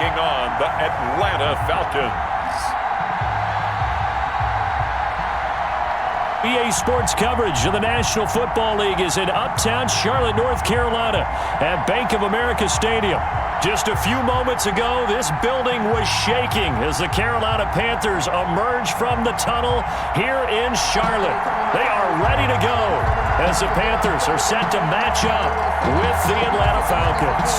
taking on the Atlanta Falcons. EA Sports coverage of the National Football League is in uptown Charlotte, North Carolina at Bank of America Stadium. Just a few moments ago, this building was shaking as the Carolina Panthers emerged from the tunnel here in Charlotte. They are ready to go as the Panthers are set to match up with the Atlanta Falcons.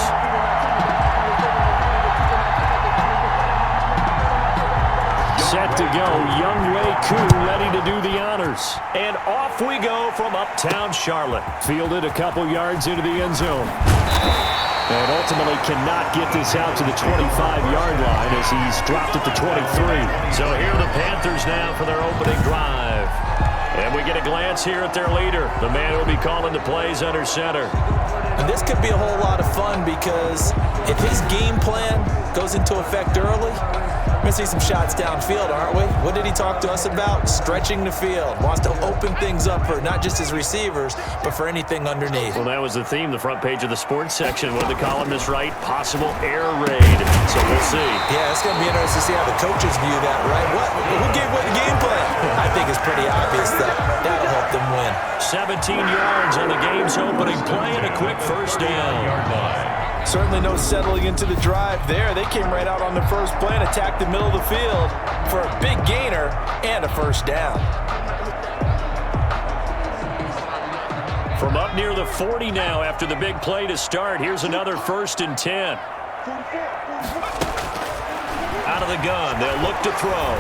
Set to go, Younghoe Koo ready to do the honors. And off we go from uptown Charlotte. Fielded a couple yards into the end zone. And ultimately cannot get this out to the 25-yard line as he's dropped it to 23. So here are the Panthers now for their opening drive. And we get a glance here at their leader, the man who will be calling the plays under center. And this could be a whole lot of fun because if his game plan goes into effect early, we're going to see some shots downfield, aren't we? What did he talk to us about? Stretching the field. Wants to open things up for not just his receivers, but for anything underneath. Well, that was the theme, the front page of the sports section. What did the columnist write? Possible air raid. So we'll see. Yeah, it's going to be interesting to see how the coaches view that, right? Who gave away the game plan? I think it's pretty obvious that that'll help them win. 17 yards on the game's opening play and a quick first down. Certainly no settling into the drive there. They came right out on the first play and attacked the middle of the field for a big gainer and a first down. From up near the 40 now after the big play to start, here's another 1st and 10. Out of the gun, they'll look to throw.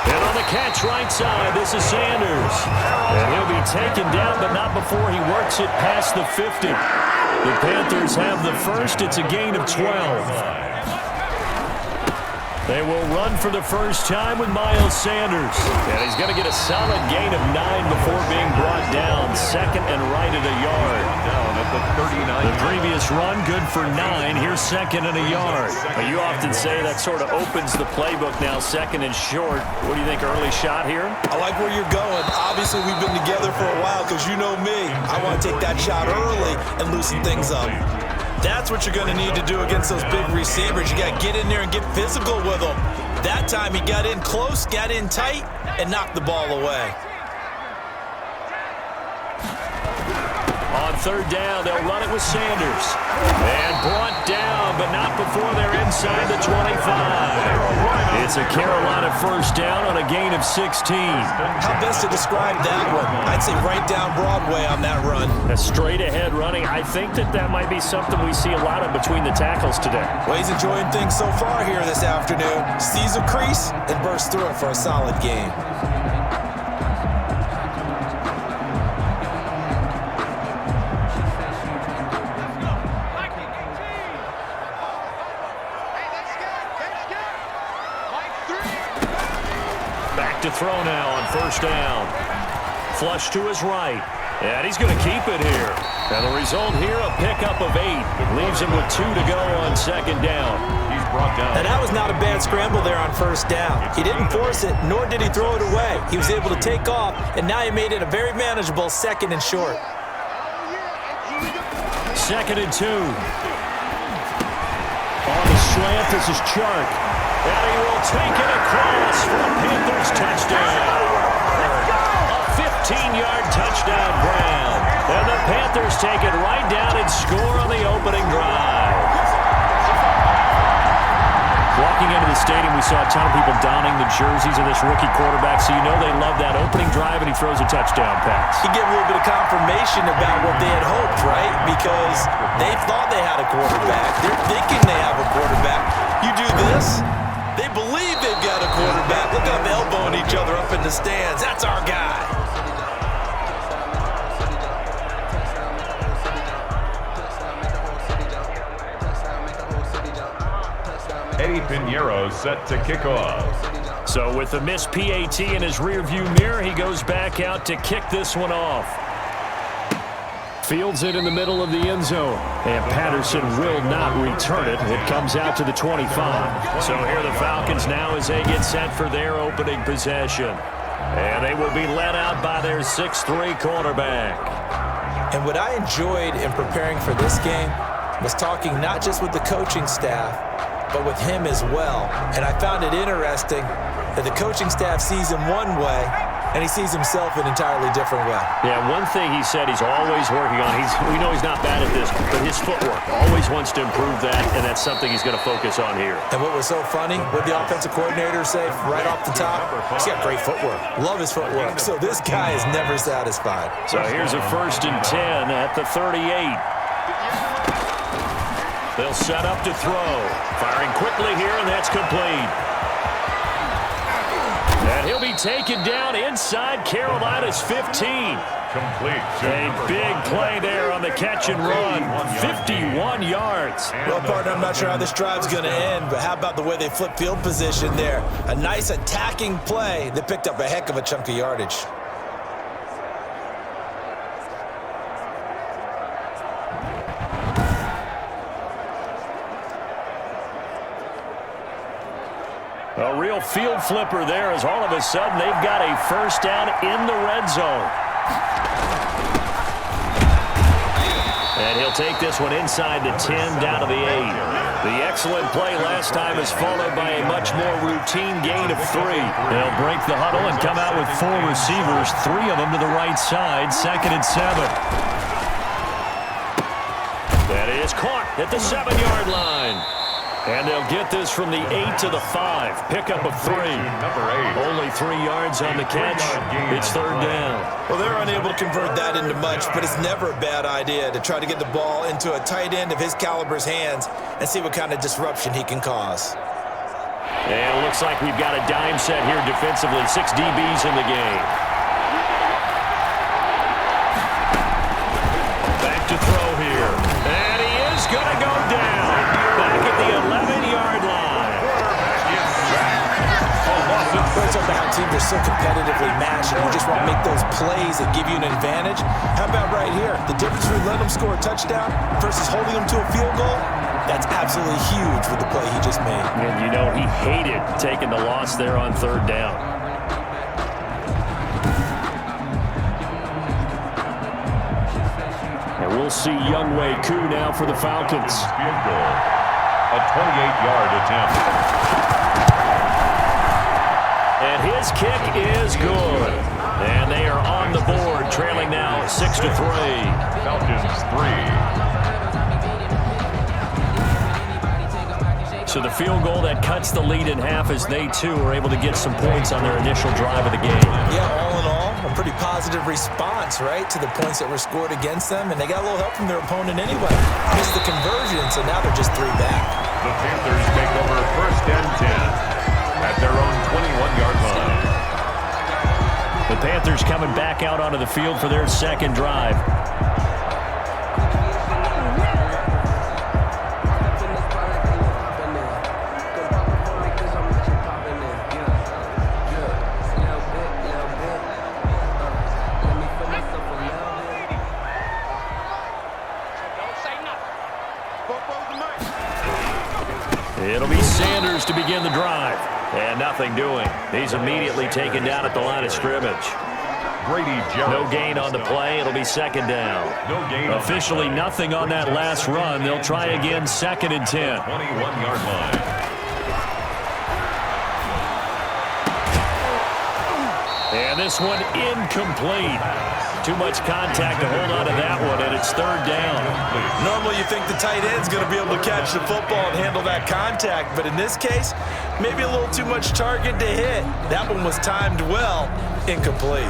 And on the catch right side, this is Sanders. And he'll be taken down, but not before he works it past the 50. The Panthers have the first. It's a gain of 12. They will run for the first time with Miles Sanders. And he's going to get a solid gain of 9 before being brought down. 2nd and right at a yard. Down at the 39. The previous run, good for 9. Here's 2nd and a yard. Now, you often say that sort of opens the playbook now, 2nd and short. What do you think, early shot here? I like where you're going. Obviously, we've been together for a while because you know me. I want to take that shot early and loosen things up. That's what you're going to need to do against those big receivers. You got to get in there and get physical with them. That time he got in close, got in tight, and knocked the ball away. On 3rd down, they'll run it with Sanders. And brought down, but not before they're inside the 25. It's a Carolina first down on a gain of 16. How best to describe that one? I'd say right down Broadway on that run. A straight-ahead running. I think that might be something we see a lot of between the tackles today. Well, he's enjoying things so far here this afternoon. Sees a crease and bursts through it for a solid game. To throw now on 1st down. Flush to his right. And he's going to keep it here. And the result here, a pickup of 8. Leaves him with 2 to go on 2nd down. He's brought down. And that was not a bad scramble there on 1st down. He didn't force it, nor did he throw it away. He was able to take off, and now he made it a very manageable 2nd and short. 2nd and 2. On the slant, this is Chark. And he will take it across for a Panthers touchdown. A 15-yard touchdown ground. And the Panthers take it right down and score on the opening drive. Walking into the stadium, we saw a ton of people donning the jerseys of this rookie quarterback, so you know they love that opening drive, and he throws a touchdown pass. You get a little bit of confirmation about what they had hoped, right? Because they thought they had a quarterback. They're thinking they have a quarterback. You do this, they believe they've got a quarterback. Look at them elbowing each other up in the stands. That's our guy. Eddie Pinheiro set to kick off. So with the missed PAT in his rearview mirror, he goes back out to kick this one off. Fields it in the middle of the end zone. And Patterson will not return it. It comes out to the 25. So here the Falcons now as they get set for their opening possession. And they will be led out by their 6'3" quarterback. And what I enjoyed in preparing for this game was talking not just with the coaching staff, but with him as well. And I found it interesting that the coaching staff sees him one way, and he sees himself an entirely different way. Yeah, one thing he said he's always working on, we know he's not bad at this, but his footwork, always wants to improve that, and that's something he's going to focus on here. And what was so funny, what the offensive coordinator say right off the top, he's got great footwork. Love his footwork. So this guy is never satisfied. So here's a 1st and 10 at the 38. They'll set up to throw. Firing quickly here, and that's complete. And he'll be taken down inside Carolina's 15. Complete. A big play there on the catch and run. 51 yards. Well, partner, I'm not sure how this drive's going to end, but how about the way they flip field position there? A nice attacking play that picked up a heck of a chunk of yardage. A real field flipper there as all of a sudden they've got a 1st down in the red zone. And he'll take this one inside the 10 down to the 8. The excellent play last time is followed by a much more routine gain of 3. They'll break the huddle and come out with 4 receivers, 3 of them to the right side, 2nd and 7. That is caught at the 7-yard line. And they'll get this from the 8 to the 5. Pickup of 3. Only 3 yards on the catch. It's 3rd down. Well, they're unable to convert that into much, but it's never a bad idea to try to get the ball into a tight end of his caliber's hands and see what kind of disruption he can cause. And it looks like we've got a dime set here defensively. 6 DBs in the game. Back to throw here. And he is going to go down. Back at the 11-yard line. It's about how teams are so competitively matched, and you just want to make those plays that give you an advantage. How about right here? The difference between letting them score a touchdown versus holding them to a field goal, that's absolutely huge with the play he just made. And you know he hated taking the loss there on 3rd down. And we'll see Younghoe Koo now for the Falcons. Field goal. A 28-yard attempt. And his kick is good. And they are on the board, trailing now 6-3. Falcons 3. So the field goal that cuts the lead in half as they, too, are able to get some points on their initial drive of the game. Yeah, all in all, a pretty positive response, right, to the points that were scored against them, and they got a little help from their opponent anyway. Missed the conversion, so now they're just 3 back. The Panthers take over 1st and 10 at their own 21-yard line. The Panthers coming back out onto the field for their 2nd drive. It'll be Sanders to begin the drive. And nothing doing. He's immediately taken down at the line of scrimmage. No gain on the play. It'll be 2nd down. No gain. Officially nothing on that last run. They'll try again 2nd and 10. 21-yard line. And this one incomplete. Too much contact to hold on to that one, and it's 3rd down. Normally you think the tight end's going to be able to catch the football and handle that contact, but in this case, maybe a little too much target to hit. That one was timed well, incomplete.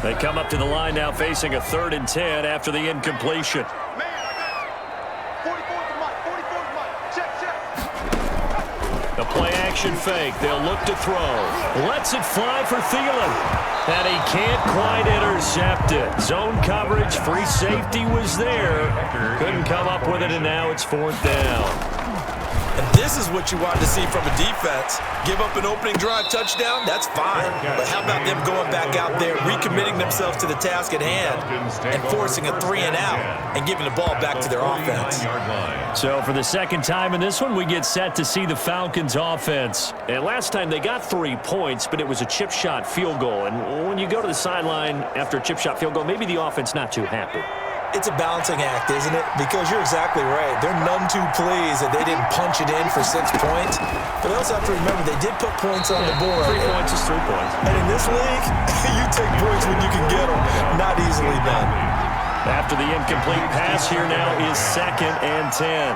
They come up to the line now facing a 3rd and 10 after the incompletion. The play-action fake. They'll look to throw. Lets it fly for Thielen. And he can't quite intercept it. Zone coverage, free safety was there. Couldn't come up with it, and now it's 4th down. And this is what you want to see from a defense. Give up an opening drive touchdown, that's fine. But how about them going back out there, recommitting themselves to the task at hand, and forcing a 3-and-out and giving the ball back to their offense. So for the second time in this one, we get set to see the Falcons offense. And last time they got 3 points, but it was a chip shot field goal. And when you go to the sideline after a chip shot field goal, maybe the offense not too happy. It's a balancing act, isn't it? Because you're exactly right. They're none too pleased that they didn't punch it in for 6 points. But they also have to remember they did put points on the board. 3 points is 3 points. And in this league, you take points when you can get them. Not easily done. After the incomplete pass, here now is 2nd and 10.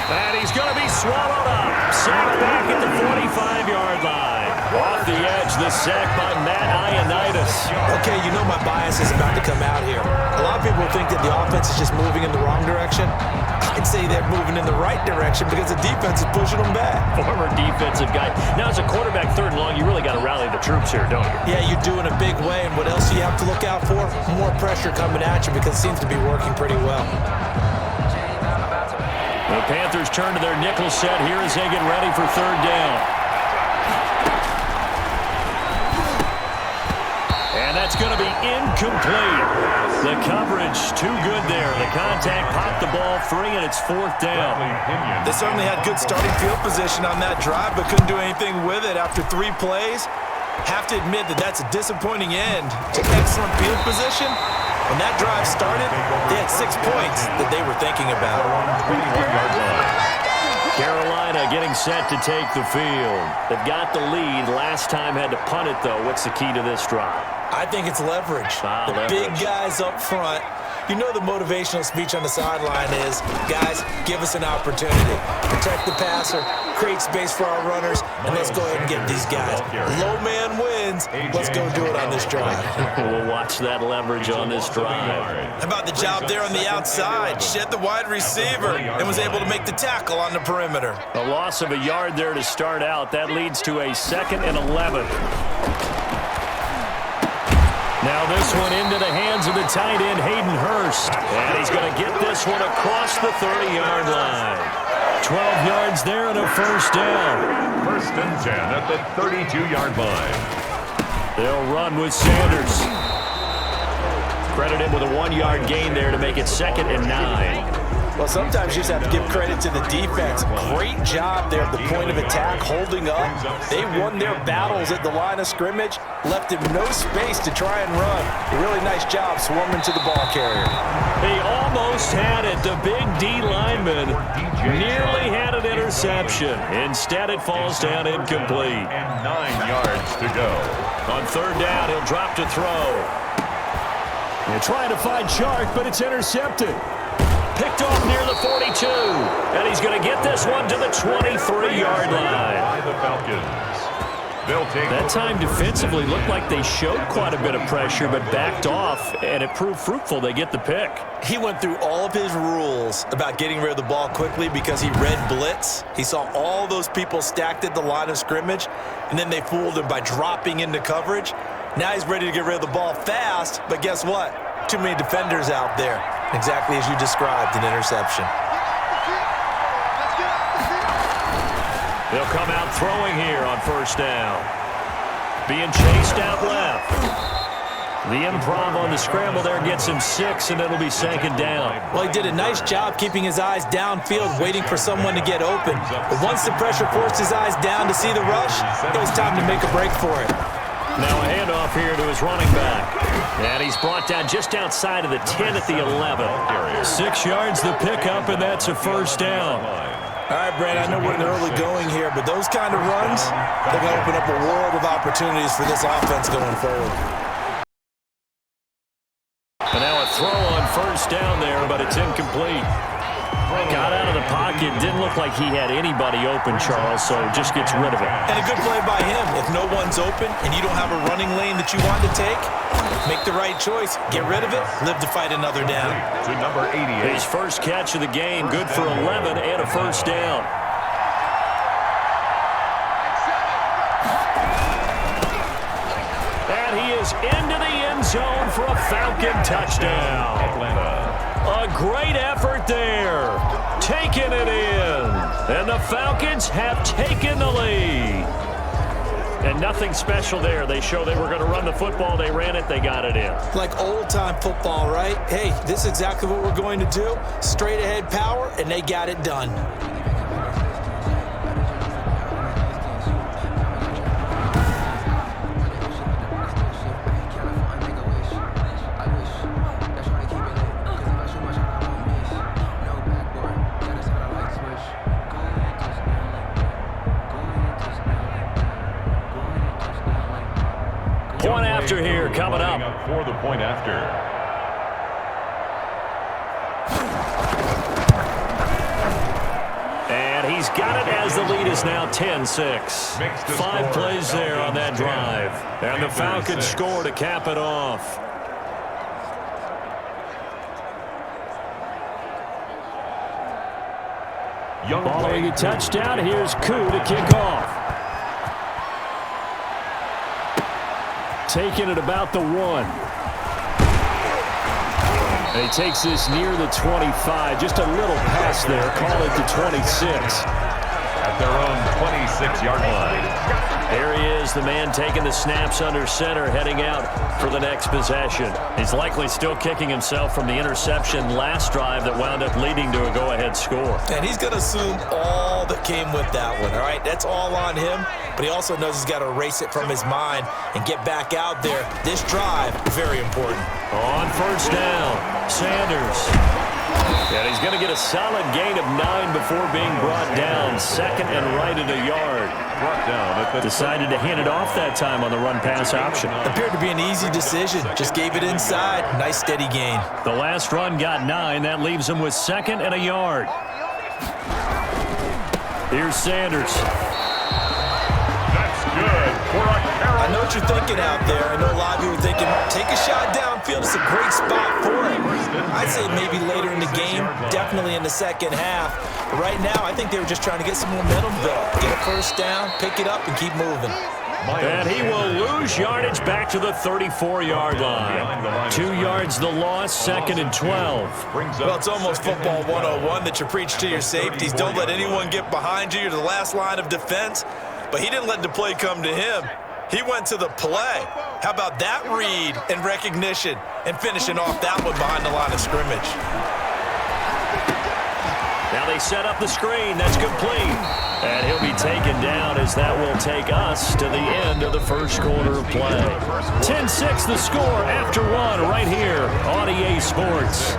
And he's going to be swallowed up. Sacked back at the 45-yard line. Off the edge, the sack by Matt Ioannidis. Okay, you know my bias is about to come out here. A lot of people think that the offense is just moving in the wrong direction. I'd say they're moving in the right direction because the defense is pushing them back. Former defensive guy. Now, as a quarterback, 3rd and long, you really got to rally the troops here, don't you? Yeah, you do in a big way. And what else do you have to look out for? More pressure coming at you because it seems to be working pretty well. The Panthers turn to their nickel set here as they get ready for 3rd down. And that's going to be incomplete. The coverage too good there. The contact popped the ball free, and it's 4th down. They certainly had good starting field position on that drive, but couldn't do anything with it after 3 plays. Have to admit that that's a disappointing end to excellent field position. When that drive started, they had 6 points that they were thinking about. Carolina getting set to take the field. They've got the lead. Last time had to punt it, though. What's the key to this drive? I think it's leverage. The big guys up front. You know the motivational speech on the sideline is, guys, give us an opportunity. Protect the passer, create space for our runners, and let's go ahead and get these guys. Low man wins. Let's go do it on this drive. We'll watch that leverage on this drive. How about the job there on the outside? Shed the wide receiver and was able to make the tackle on the perimeter. A loss of a yard there to start out. That leads to a 2nd and 11. Now this one into the hands of the tight end, Hayden Hurst. And he's going to get this one across the 30-yard line. 12 yards there and a 1st down. 1st and 10 at the 32-yard line. They'll run with Sanders. Credit him with a 1-yard gain there to make it 2nd and 9. Well, sometimes you just have to give credit to the defense. Great job there at the point of attack, holding up. They won their battles at the line of scrimmage, left him no space to try and run. A really nice job swarming to the ball carrier. He almost had it. The big D lineman nearly had an interception. Instead, it falls down incomplete. And 9 yards to go. On 3rd down, he'll drop to throw. They're trying to find Chark, but it's intercepted. Picked off near the 42. And he's going to get this one to the 23-yard line. By the Falcons. They'll take that time defensively looked like they showed quite a bit of pressure, but backed off, and it proved fruitful. They get the pick. He went through all of his rules about getting rid of the ball quickly because he read blitz. He saw all those people stacked at the line of scrimmage, and then they fooled him by dropping into coverage. Now he's ready to get rid of the ball fast, but guess what? Too many defenders out there. Exactly as you described, an interception. They'll come out throwing here on 1st down. Being chased out left. The improv on the scramble there gets him 6, and it'll be 2nd down. Well, he did a nice job keeping his eyes downfield, waiting for someone to get open. But once the pressure forced his eyes down to see the rush, it was time to make a break for it. Now a handoff here to his running back. And he's brought down just outside of the 10 at the 11. 6 yards the pickup, and that's a 1st down. All right, Brad, I know we're in the early going here, but those kind of runs, they're going to open up a world of opportunities for this offense going forward. And now a throw on 1st down there, but it's incomplete. Got out of the pocket. Didn't look like he had anybody open, Charles, so just gets rid of it. And a good play by him. If no one's open and you don't have a running lane that you want to take, make the right choice. Get rid of it. Live to fight another down. To number 88. His first catch of the game. Good for 11 and a 1st down. And he is into the end zone for a Falcon touchdown. Atlanta. A great effort there. Taking it in. And the Falcons have taken the lead. And nothing special there. They show they were going to run the football. They ran it. They got it in. Like old-time football, right? Hey, this is exactly what we're going to do. Straight-ahead power, and they got it done. Point after here coming up. For the point after. And he's got it as the lead is now 10-6. 5 plays there on that drive. And the Falcons score to cap it off. Following a touchdown, here's Koo to kick off. Taking it about the 1. And he takes this near the 25. Just a little pass there. Call it the 26. At their own 26-yard line. There he is, the man taking the snaps under center, heading out for the next possession. He's likely still kicking himself from the interception last drive that wound up leading to a go-ahead score. And he's going to assume all that came with that one, all right? That's all on him, but he also knows he's got to erase it from his mind and get back out there. This drive, very important. On first down, Sanders. And he's going to get a solid gain of 9 before being brought down. Second and right at a yard. Brought down. Decided to hand it off that time on the run-pass option. Appeared to be an easy decision. Just gave it inside. Nice steady gain. The last run got 9. That leaves him with second and a yard. Here's Sanders. That's good for a carry. I know what you're thinking out there. I know a lot of you are thinking, take a shot downfield. It's a great spot for it. I'd say maybe later in the game, definitely in the second half. But right now, I think they were just trying to get some momentum built. Get a first down, pick it up, and keep moving. And he will lose yardage back to the 34-yard line. 2 yards the loss, second and 12. Well, it's almost football 101 that you preach to your safeties. Don't let anyone get behind you. You're the last line of defense. But he didn't let the play come to him. He went to the play. How about that read and recognition and finishing off that one behind the line of scrimmage? Now they set up the screen. That's complete. And he'll be taken down as that will take us to the end of the first quarter of play. 10-6 the score after 1 right here on EA Sports.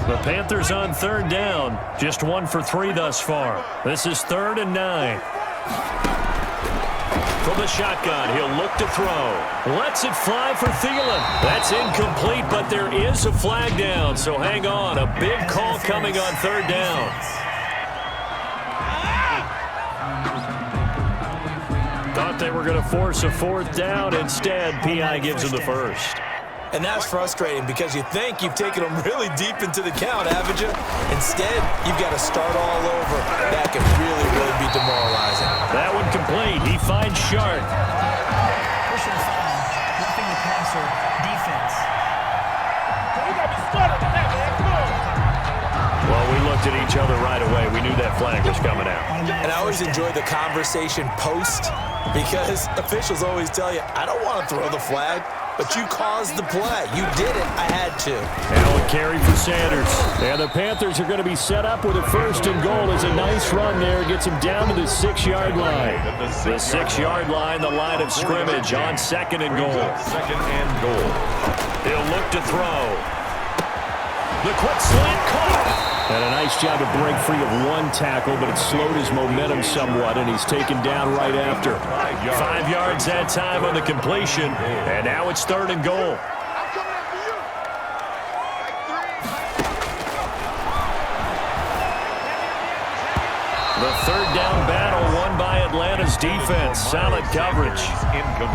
The Panthers on third down. Just 1 for 3 thus far. This is 3rd and 9. From the shotgun, he'll look to throw. Lets it fly for Thielen. That's incomplete, but there is a flag down, so hang on. A big call coming on third down. Thought they were going to force a 4th down. Instead, P.I. gives him the first. And that's frustrating because you think you've taken them really deep into the count, haven't you? Instead, you've got to start all over. That can really, really be demoralizing. That one complete. He finds Sharp. Pushing foul, roughing the passer, defense. Well, we looked at each other right away. We knew that flag was coming out. And I always enjoy the conversation post because officials always tell you, I don't want to throw the flag. But you caused the play. You did it. I had to. Now a carry for Sanders. And the Panthers are going to be set up with a 1st and goal. As a nice run there. Gets him down to the 6-yard line. The 6-yard line, the line of scrimmage on 2nd and goal. 2nd and goal. He'll look to throw. The quick slant caught. And a nice job to break free of 1 tackle, but it slowed his momentum somewhat, and he's taken down right after. 5 yards that time on the completion, and now it's 3rd and goal. The 3rd down battle won by Atlanta's defense. Solid coverage.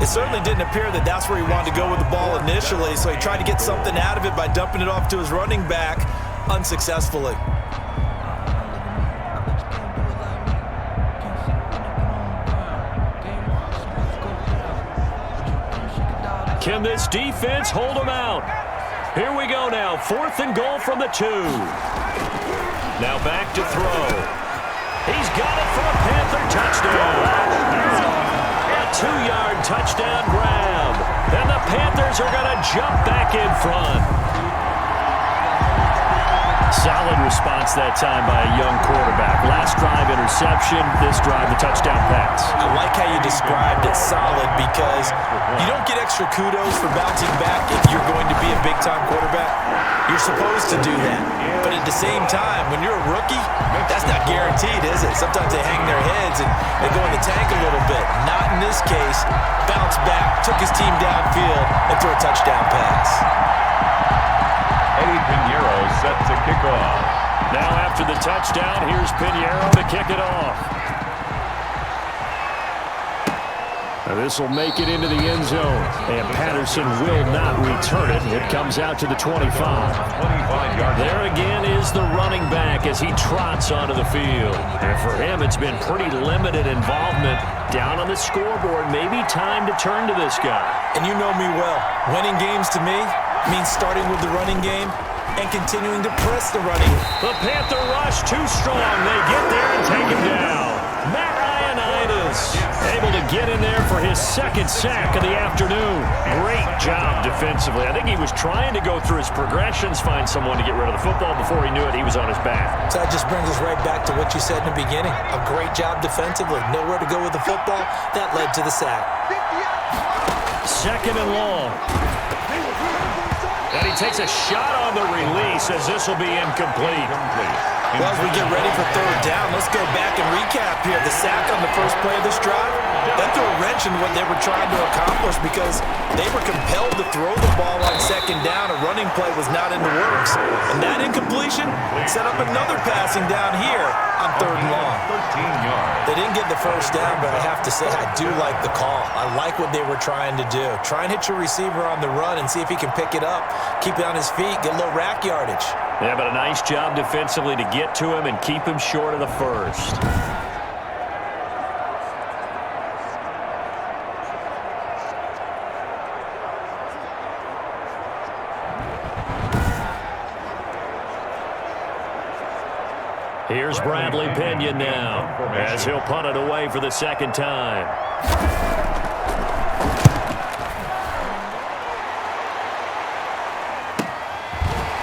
It certainly didn't appear that that's where he wanted to go with the ball initially, so he tried to get something out of it by dumping it off to his running back. Unsuccessfully. Can this defense hold them out? Here we go now. 4th and goal from the 2. Now back to throw. He's got it for a Panther touchdown. A 2-yard touchdown grab. And the Panthers are going to jump back in front. Solid response that time by a young quarterback. Last drive, interception. This drive, the touchdown pass. I like how you described it solid because you don't get extra kudos for bouncing back if you're going to be a big-time quarterback. You're supposed to do that. But at the same time, when you're a rookie, that's not guaranteed, is it? Sometimes they hang their heads and they go in the tank a little bit. Not in this case. Bounce back, took his team downfield, and threw a touchdown pass. Eddie Pinheiro set to kick off. Now after the touchdown, here's Pinheiro to kick it off. This will make it into the end zone, and Patterson will not return it. It comes out to the 25. 25-yard. There again is the running back as he trots onto the field. And for him, it's been pretty limited involvement. Down on the scoreboard, maybe time to turn to this guy. And you know me well. Winning games to me means starting with the running game and continuing to press the running. The Panther rush too strong. They get there and take him down. Matt Ioannidis able to get in there for his 2nd sack of the afternoon. Great job defensively. I think he was trying to go through his progressions, find someone to get rid of the football. Before he knew it, he was on his back. So that just brings us right back to what you said in the beginning. A great job defensively. Nowhere to go with the football. That led to the sack. 2nd and long. And he takes a shot on the release as this will be incomplete. Well, as we get ready for 3rd down, let's go back and recap here. The sack on the first play of this drive, that threw a wrench in what they were trying to accomplish because they were compelled to throw the ball on 2nd down. A running play was not in the works. And that incompletion set up another passing down here on 3rd and long. 13 yards. They didn't get the first down, but I have to say I do like the call. I like what they were trying to do. Try and hit your receiver on the run and see if he can pick it up, keep it on his feet, get a little rack yardage. Yeah, but a nice job defensively to get to him and keep him short of the first. Here's Bradley Pinion now as he'll punt it away for the 2nd time.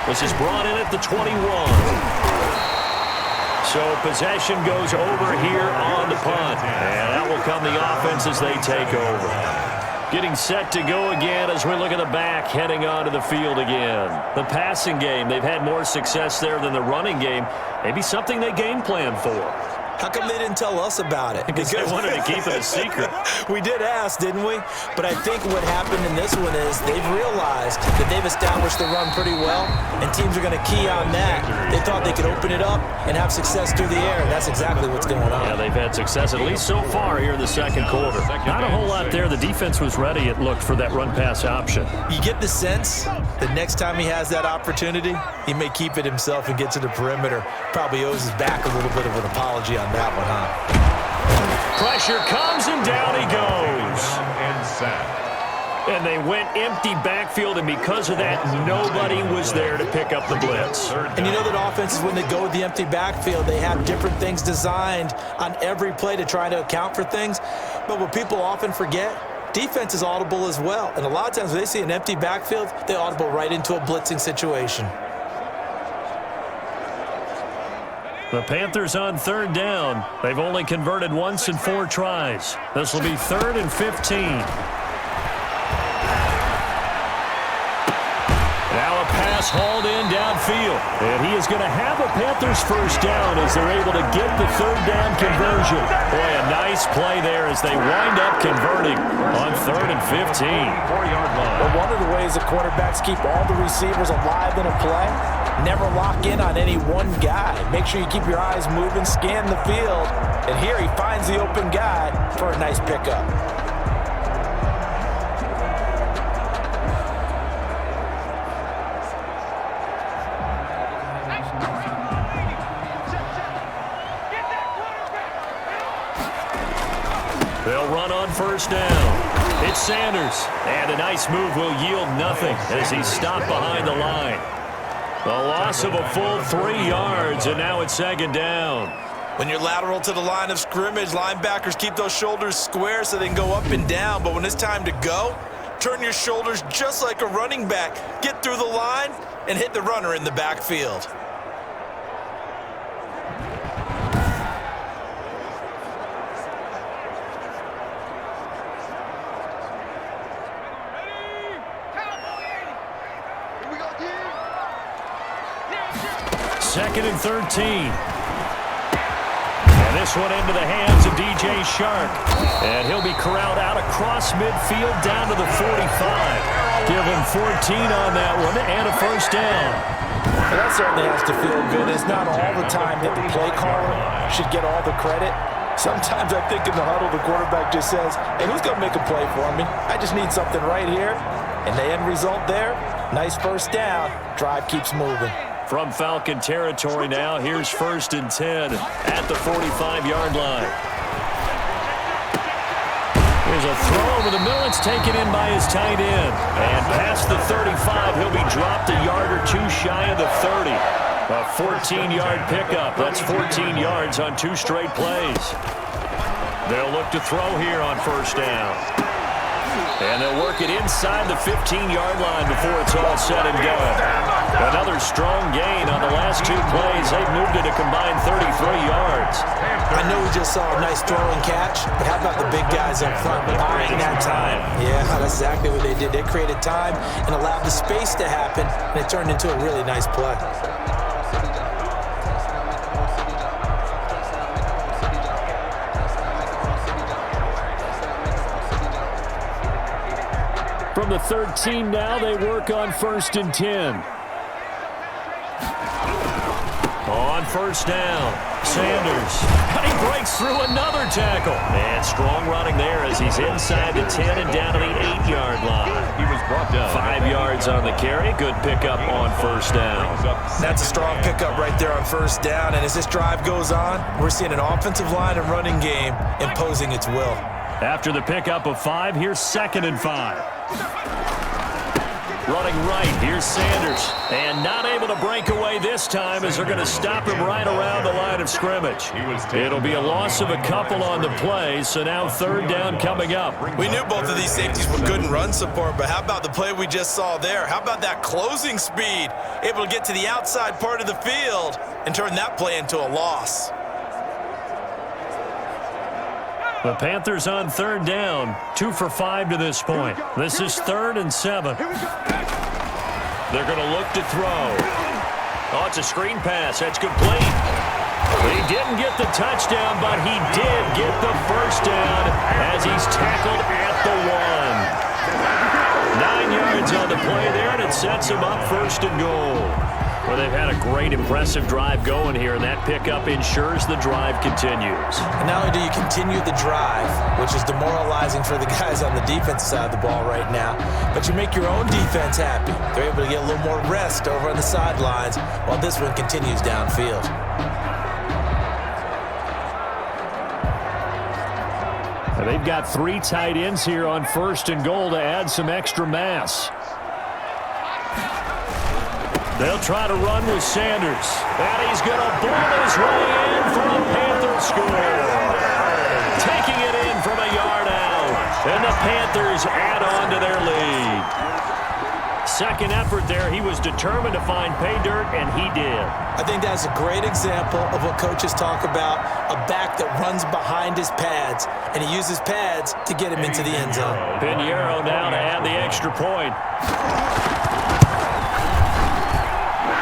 This is brought in at the 21. So possession goes over here on the punt. And that will come the offense as they take over. Getting set to go again as we look at the back heading onto the field again. The passing game, they've had more success there than the running game. Maybe something they game plan for. How come they didn't tell us about it? Because they wanted to keep it a secret. We did ask, didn't we? But I think what happened in this one is they've realized that they've established the run pretty well, and teams are going to key on that. They thought they could open it up and have success through the air, and that's exactly what's going on. Yeah, they've had success, at least so far here in the 2nd quarter. Not a whole lot there. The defense was ready, it looked, for that run-pass option. You get the sense that next time he has that opportunity, he may keep it himself and get to the perimeter. Probably owes his back a little bit of an apology on that one, huh? Pressure comes, and down he goes. And sack. And they went empty backfield, and because of that, nobody was there to pick up the blitz. And you know that offenses, when they go with the empty backfield, they have different things designed on every play to try to account for things. But what people often forget, defense is audible as well. And a lot of times when they see an empty backfield, they audible right into a blitzing situation. The Panthers on 3rd down. They've only converted once in 4 tries. This will be 3rd and 15. Now a pass hauled in downfield. And he is going to have a Panthers first down as they're able to get the 3rd down conversion. Boy, a nice play there as they wind up converting on 3rd and 15. 4-yard line. But one of the ways the quarterbacks keep all the receivers alive in a play, never lock in on any one guy. Make sure you keep your eyes moving, scan the field. And here he finds the open guy for a nice pickup. They'll run on first down. It's Sanders. And a nice move will yield nothing as he's stopped behind the line. A loss of a full 3 yards, and now it's second down. When you're lateral to the line of scrimmage, linebackers keep those shoulders square so they can go up and down. But when it's time to go, turn your shoulders just like a running back. Get through the line and hit the runner in the backfield. Second and 13. And this one into the hands of DJ Shark. And he'll be corralled out across midfield down to the 45. Give him 14 on that one and a first down. Well, that certainly has to feel good. It's not all the time that the play caller should get all the credit. Sometimes I think in the huddle, the quarterback just says, hey, who's going to make a play for me? I just need something right here. And the end result there, nice first down. Drive keeps moving. From Falcon territory now, here's first and 10 at the 45-yard line. Here's a throw over the middle. It's taken in by his tight end. And past the 35, he'll be dropped a yard or two shy of the 30. A 14-yard pickup. That's 14 yards on 2 straight plays. They'll look to throw here on first down. And they'll work it inside the 15-yard line before it's all said and done. Another strong gain on the last 2 plays. They've moved it a combined 33 yards. I know we just saw a nice throw and catch, but how about the big guys up front buying that time? Yeah, that's exactly what they did. They created time and allowed the space to happen, and it turned into a really nice play. From the 13 now, they work on first and 10. On first down, Sanders. And he breaks through another tackle. And strong running there as he's inside the 10 and down to the 8-yard line. He was brought down. 5 yards on the carry. Good pickup on first down. That's a strong pickup right there on first down. And as this drive goes on, we're seeing an offensive line and running game imposing its will. After the pickup of 5, here's second and 5. Running right, here's Sanders. And not able to break away this time as they're going to stop him right around the line of scrimmage. It'll be a loss of a couple on the play, so now third down coming up. We knew both of these safeties were good in run support, but how about the play we just saw there? How about that closing speed? Able to get to the outside part of the field and turn that play into a loss. The Panthers on third down, 2 for 5 to this point. This is 3rd and 7. They're going to look to throw. Oh, it's a screen pass. That's complete. He didn't get the touchdown, but he did get the first down as he's tackled at the 1. 9 yards on the play there, and it sets him up first and goal. Well, they've had a great, impressive drive going here, and that pickup ensures the drive continues. And not only do you continue the drive, which is demoralizing for the guys on the defensive side of the ball right now, but you make your own defense happy. They're able to get a little more rest over on the sidelines while this one continues downfield. They've got 3 tight ends here on first and goal to add some extra mass. They'll try to run with Sanders. And he's going to blow his way in for a Panther score. Taking it in from a yard out. And the Panthers add on to their lead. Second effort there. He was determined to find pay dirt, and he did. I think that's a great example of what coaches talk about, a back that runs behind his pads, and he uses pads to get him into the end zone. Pinheiro now to add the extra point.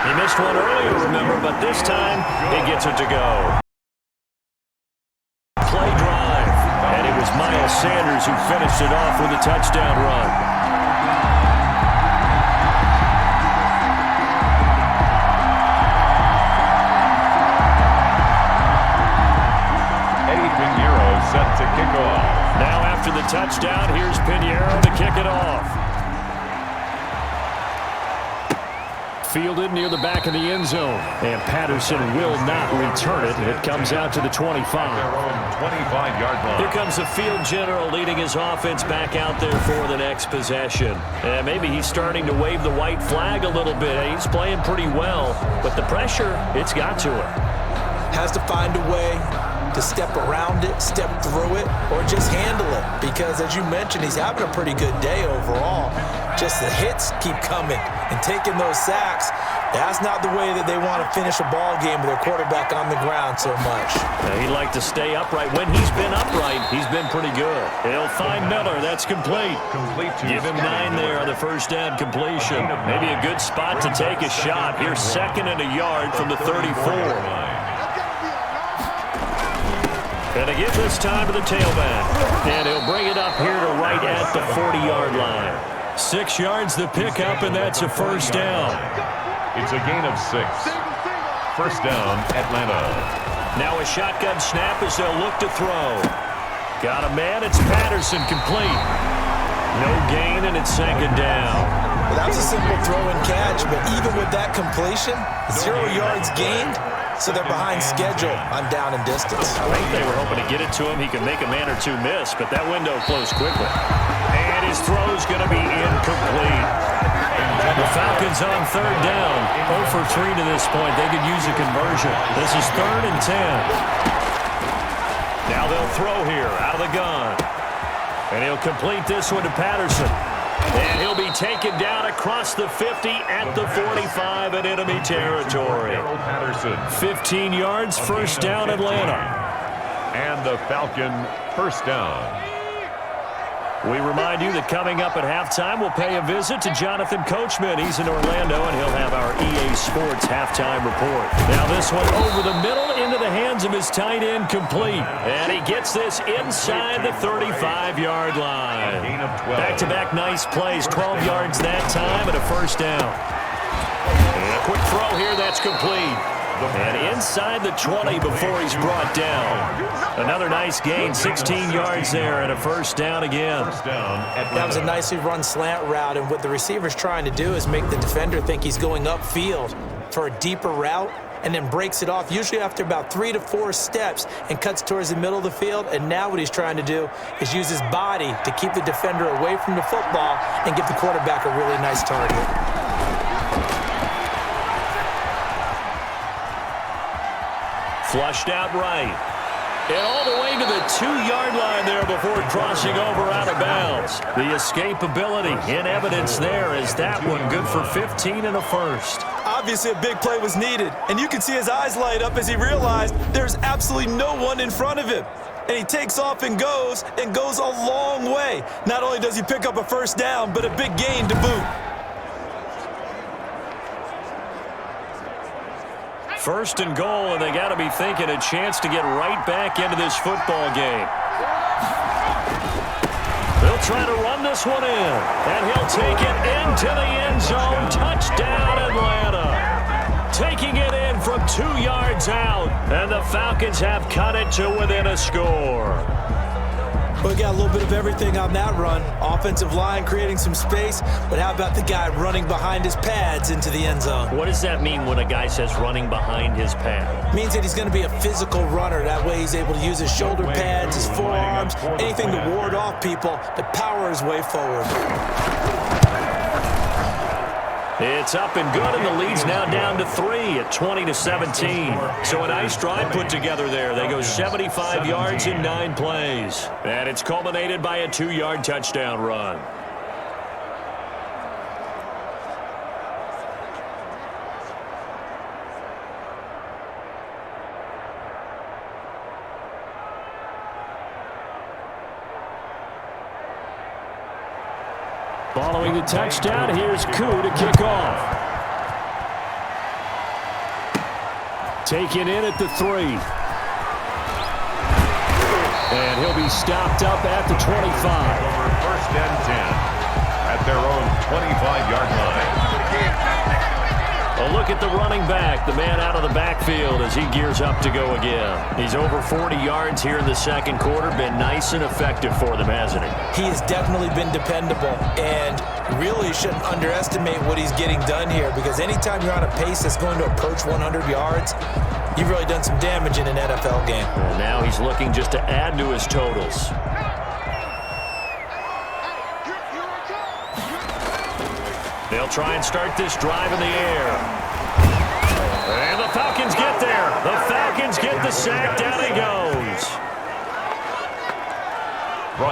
He missed one earlier, remember, but this time he gets it to go. Play drive, and it was Miles Sanders who finished it off with a touchdown run. Eddie Pinheiro set to kick off. Now after the touchdown, here's Pinheiro to kick it off. fielded near the back of the end zone. And Patterson will not return it. It comes out to the 25. Their own 25-yard line. Here comes the field general leading his offense back out there for the next possession. And maybe he's starting to wave the white flag a little bit. He's playing pretty well, but the pressure, it's got to him. Has to find a way to step around it, step through it, or just handle it. Because as you mentioned, he's having a pretty good day overall. Just the hits keep coming and taking those sacks. That's not the way that they want to finish a ball game with their quarterback on the ground so much. Now, he'd like to stay upright. When he's been upright, he's been pretty good. He'll find Miller. That's complete. Give him 9 there on the first down completion. Maybe a good spot to take a shot. Here's 2nd and a yard from the 34. And they give this time to the tailback. And he'll bring it up here to right at the 40-yard line. 6 yards the pickup, and that's a first down. It's a gain of 6. First down, Atlanta. Now a shotgun snap as they'll look to throw. Got a man. It's Patterson, complete. No gain, and it's 2nd down. Well, that was a simple throw and catch, but even with that completion, 0 yards gained. So they're behind schedule on down and distance. I think they were hoping to get it to him. He could make a man or two miss, but that window closed quickly. And his throw's going to be incomplete. The Falcons on 3rd down. 0 for 3 to this point. They could use a conversion. This is 3rd and 10. Now they'll throw here out of the gun. And he'll complete this one to Patterson. And he'll be taken down across the 50 at the 45 in enemy territory. 15 yards, first down, Atlanta. And the Falcon first down. We remind you that coming up at halftime, we'll pay a visit to Jonathan Coachman. He's in Orlando, and he'll have our EA Sports halftime report. Now this one over the middle into the hands of his tight end, complete. And he gets this inside the 35-yard line. Back-to-back nice plays, 12 yards that time, and a first down. And a quick throw here, that's complete. And inside the 20 before he's brought down. Another nice gain, 16 yards there, and a first down again. That was a nicely run slant route, and what the receiver's trying to do is make the defender think he's going upfield for a deeper route, and then breaks it off, usually after about 3 to 4 steps, and cuts towards the middle of the field. And now what he's trying to do is use his body to keep the defender away from the football and give the quarterback a really nice target. Flushed out right. And all the way to the 2-yard line there before crossing over out of bounds. The escapability in evidence there as that one good for 15 and a first. Obviously a big play was needed, and you can see his eyes light up as he realized there's absolutely no one in front of him. And he takes off and goes a long way. Not only does he pick up a first down, but a big gain to boot. First and goal, and they got to be thinking a chance to get right back into this football game. They'll try to run this one in, and he'll take it into the end zone. Touchdown, Atlanta. Taking it in from 2 yards out, and the Falcons have cut it to within a score. We got a little bit of everything on that run. Offensive line creating some space, but how about the guy running behind his pads into the end zone? What does that mean when a guy says running behind his pad? It means that he's going to be a physical runner. That way he's able to use his shoulder pads, his forearms, anything to ward off people to power his way forward. It's up and good, and the lead's now down to 3 at 20-17. So a nice drive put together there. They go 75 yards in 9 plays. And it's culminated by a 2-yard touchdown run. Following the touchdown, here's Koo to kick off. Taken in at the 3. And he'll be stopped up at the 25. First and 10 at their own 25-yard line. A look at the running back, the man out of the backfield as he gears up to go again. He's over 40 yards here in the second quarter. Been nice and effective for them, hasn't he? He has definitely been dependable, and really shouldn't underestimate what he's getting done here, because anytime you're on a pace that's going to approach 100 yards, you've really done some damage in an NFL game. And now he's looking just to add to his totals. They'll try and start this drive in the air. And the Falcons get there. The Falcons get the sack. Down he goes.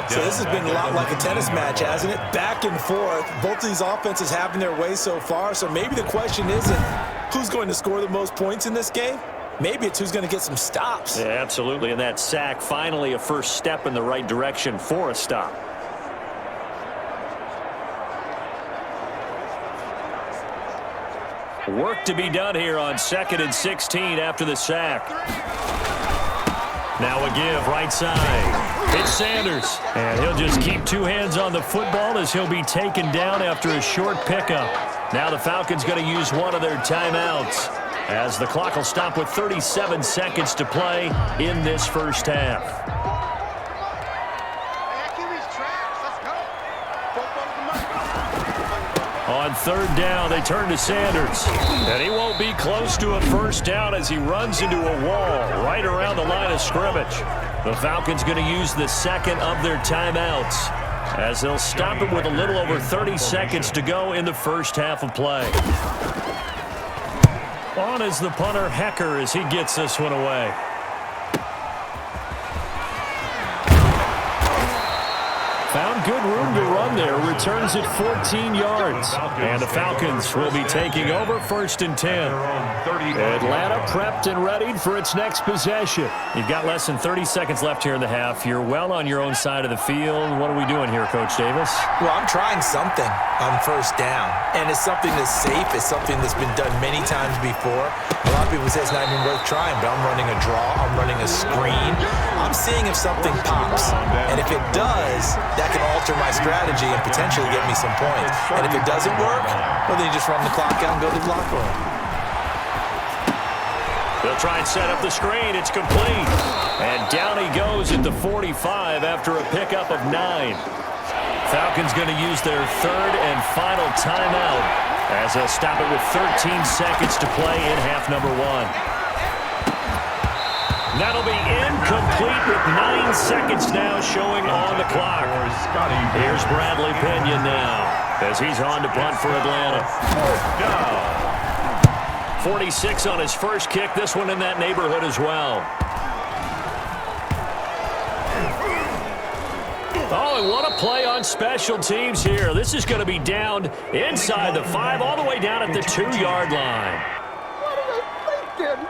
So this has been a lot like a tennis match, hasn't it? Back and forth. Both of these offenses having their way so far. So maybe the question isn't who's going to score the most points in this game. Maybe it's who's going to get some stops. Yeah, absolutely. And that sack, finally a first step in the right direction for a stop. Work to be done here on 2nd and 16 after the sack. Now a give right side. It's Sanders. And he'll just keep two hands on the football as he'll be taken down after a short pickup. Now the Falcons going to use one of their timeouts as the clock will stop with 37 seconds to play in this first half. On third down, they turn to Sanders. And he won't be close to a first down as he runs into a wall right around the line of scrimmage. The Falcons going to use the second of their timeouts as they'll stop it with a little over 30 seconds to go in the first half of play. On is the punter, Hecker, as he gets this one away. Found good room to run there. Returns it 14 yards. And the Falcons will be taking over 1st and 10. Atlanta prepped and readied for its next possession. You've got less than 30 seconds left here in the half. You're well on your own side of the field. What are we doing here, Coach Davis? Well, I'm trying something on first down. And it's something that's safe. It's something that's been done many times before. A lot of people say it's not even worth trying, but I'm running a draw. I'm running a screen. I'm seeing if something pops. And if it does, that can alter my strategy and potentially get me some points. And if it doesn't work, well, then you just run the clock out and go to the locker room. They'll try and set up the screen. It's complete. And down he goes at the 45 after a pickup of 9. Falcons going to use their third and final timeout as they'll stop it with 13 seconds to play in half number 1. That'll be incomplete with 9 seconds now showing on the clock. Here's Bradley Pinion now as he's on to punt for Atlanta. 46 on his first kick. This one in that neighborhood as well. Oh, and what a play on special teams here. This is going to be down inside the 5 all the way down at the 2-yard line. What are they thinking?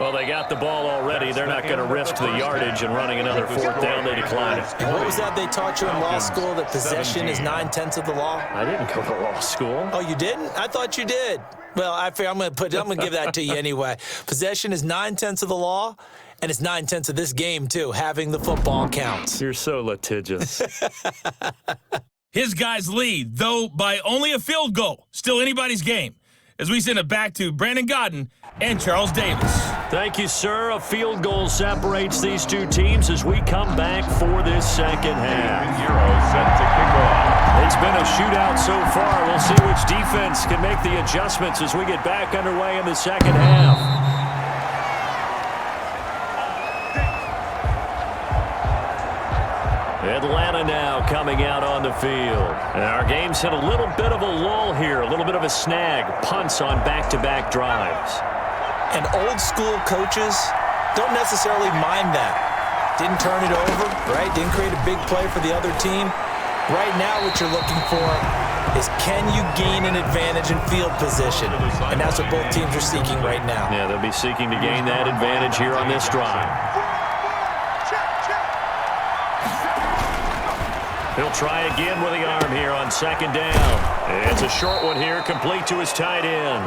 Well, they got the ball already. They're not going to risk the yardage and running another 4th down. They decline it. And what was that they taught you in law school, that possession is 9/10 of the law? I didn't go to law school. Oh, you didn't? I thought you did. Well, I'm going to give that to you anyway. Possession is 9/10 of the law, and it's 9/10 of this game, too. Having the football counts. You're so litigious. His guys lead, though by only a field goal. Still anybody's game. As we send it back to Brandon Godden and Charles Davis. Thank you, sir. A field goal separates these two teams as we come back for this second half. Set to kick off. It's been a shootout so far. We'll see which defense can make the adjustments as we get back underway in the second half. Atlanta now coming out on the field. And our game's hit a little bit of a lull here, a little bit of a snag. Punts on back-to-back drives. And old school coaches don't necessarily mind that. Didn't turn it over, right? Didn't create a big play for the other team. Right now what you're looking for is, can you gain an advantage in field position? And that's what both teams are seeking right now. Yeah, they'll be seeking to gain that advantage here on this drive. He'll try again with the arm here on 2nd down. It's a short one here, complete to his tight end.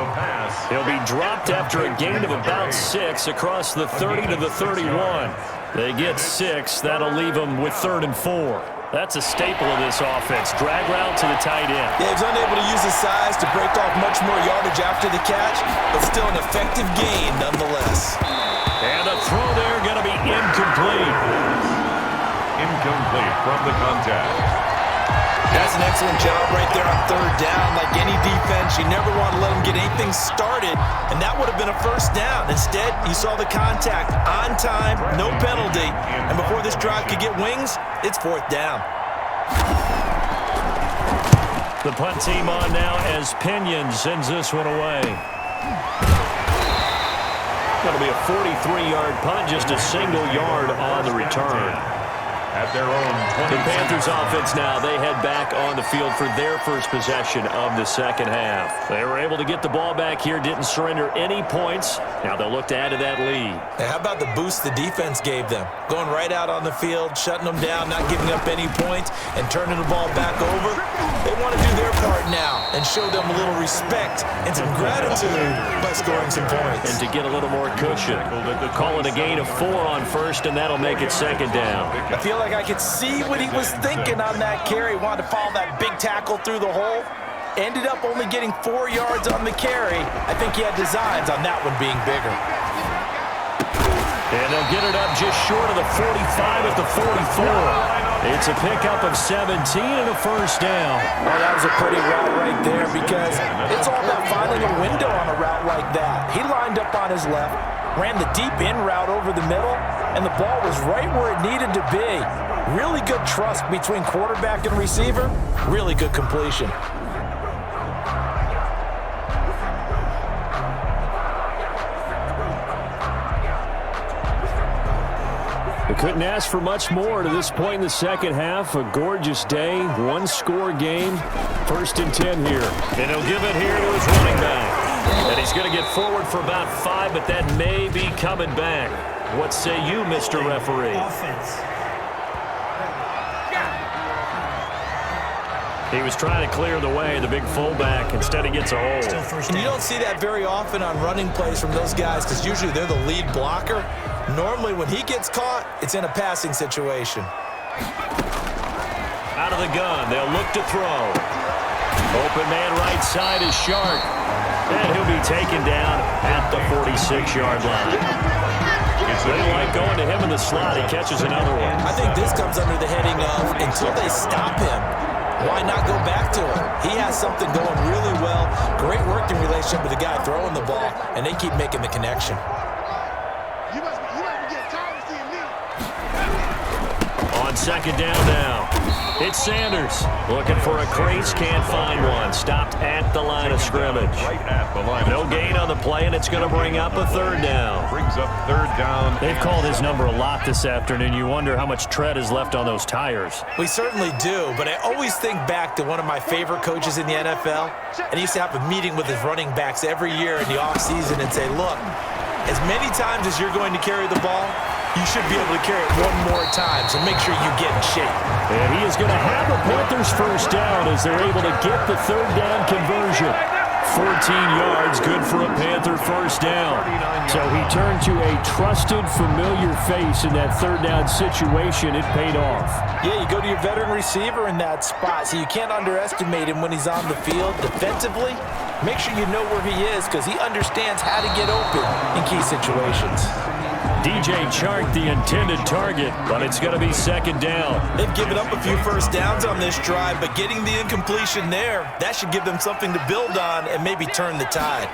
He'll be dropped after a gain of about 6 across the 30 to the 31. They get 6. That'll leave them with 3rd and 4. That's a staple of this offense. Drag route to the tight end. Yeah, he's unable to use his size to break off much more yardage after the catch, but still an effective gain nonetheless. And a throw there going to be incomplete. Incomplete from the contact. That's an excellent job right there on third down. Like any defense, you never want to let them get anything started, and that would have been a first down. Instead, you saw the contact on time, no penalty, and before this drive could get wings, it's fourth down. The punt team on now as Pinion sends this one away. Going to be a 43-yard punt, just a single yard on the return. At their own 20. The Panthers offense now, they head back on the field for their first possession of the second half. They were able to get the ball back here, didn't surrender any points. Now they'll look to add to that lead. Hey, how about the boost the defense gave them? Going right out on the field, shutting them down, not giving up any points, and turning the ball back over. They want to do their part now and show them a little respect and some gratitude by scoring some points. And to get a little more cushion, call it a gain of 4 on first, and that'll make it second down. I feel like I could see what he was thinking on that carry. Wanted to follow that big tackle through the hole. Ended up only getting 4 yards on the carry. I think he had designs on that one being bigger. And they'll get it up just short of the 45 at the 44. It's a pickup of 17 and a first down. Oh, that was a pretty route right there because it's all about finding a window on a route like that. He lined up on his left, ran the deep in route over the middle, and the ball was right where it needed to be. Really good trust between quarterback and receiver. Really good completion. They couldn't ask for much more to this point in the second half. A gorgeous day, one-score game. 1st and 10 here. And he'll give it here to his running back. And he's going to get forward for about 5, but that may be coming back. What say you, Mr. Referee? Offense. He was trying to clear the way, the big fullback. Instead, he gets a hold. Still first And down. you don't see that very often on running plays from those guys because usually they're the lead blocker. Normally, when he gets caught, it's in a passing situation. Out of the gun, they'll look to throw. Open man right side is Sharp. And he'll be taken down at the 46-yard line. They like going to him in the slot. He catches another one. I think this comes under the heading of until they stop him, why not go back to him? He has something going really well. Great working relationship with the guy throwing the ball, and they keep making the connection. On second down now, it's Sanders. Looking for a crease, can't find one. Stopped at the line of scrimmage. Right at the line. No gain on the play, and it's going to bring up a third down. Brings up third down. They've called his number a lot this afternoon. You wonder how much tread is left on those tires. We certainly do, but I always think back to one of my favorite coaches in the NFL, and he used to have a meeting with his running backs every year in the offseason and say, look, as many times as you're going to carry the ball, you should be able to carry it one more time, so make sure you get in shape. And he is going to have the Panthers first down as they're able to get the third down conversion. 14 yards, good for a Panther first down. So he turned to a trusted, familiar face in that third down situation. It paid off. Yeah, you go to your veteran receiver in that spot, so you can't underestimate him when he's on the field. Defensively, make sure you know where he is because he understands how to get open in key situations. DJ Chark, the intended target, but it's going to be second down. They've given up a few first downs on this drive, but getting the incompletion there, that should give them something to build on and maybe turn the tide.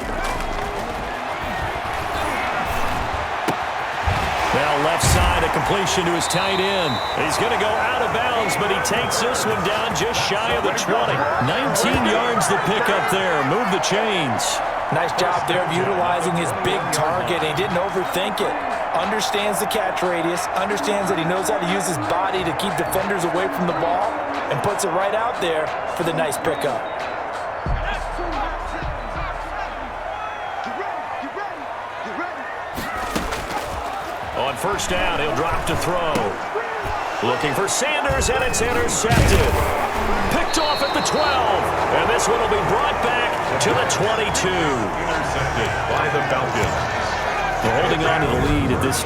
Now left side, a completion to his tight end. He's going to go out of bounds, but he takes this one down just shy of the 20. 19 yards to pick up there. Move the chains. Nice job there of utilizing his big target. He didn't overthink it. Understands the catch radius, understands that he knows how to use his body to keep defenders away from the ball, and puts it right out there for the nice pickup. On first down, he'll drop to throw. Looking for Sanders, and it's intercepted. Picked off at the 12, and this one will be brought back to the 22. Intercepted by the Falcons. They're holding on to the lead at this.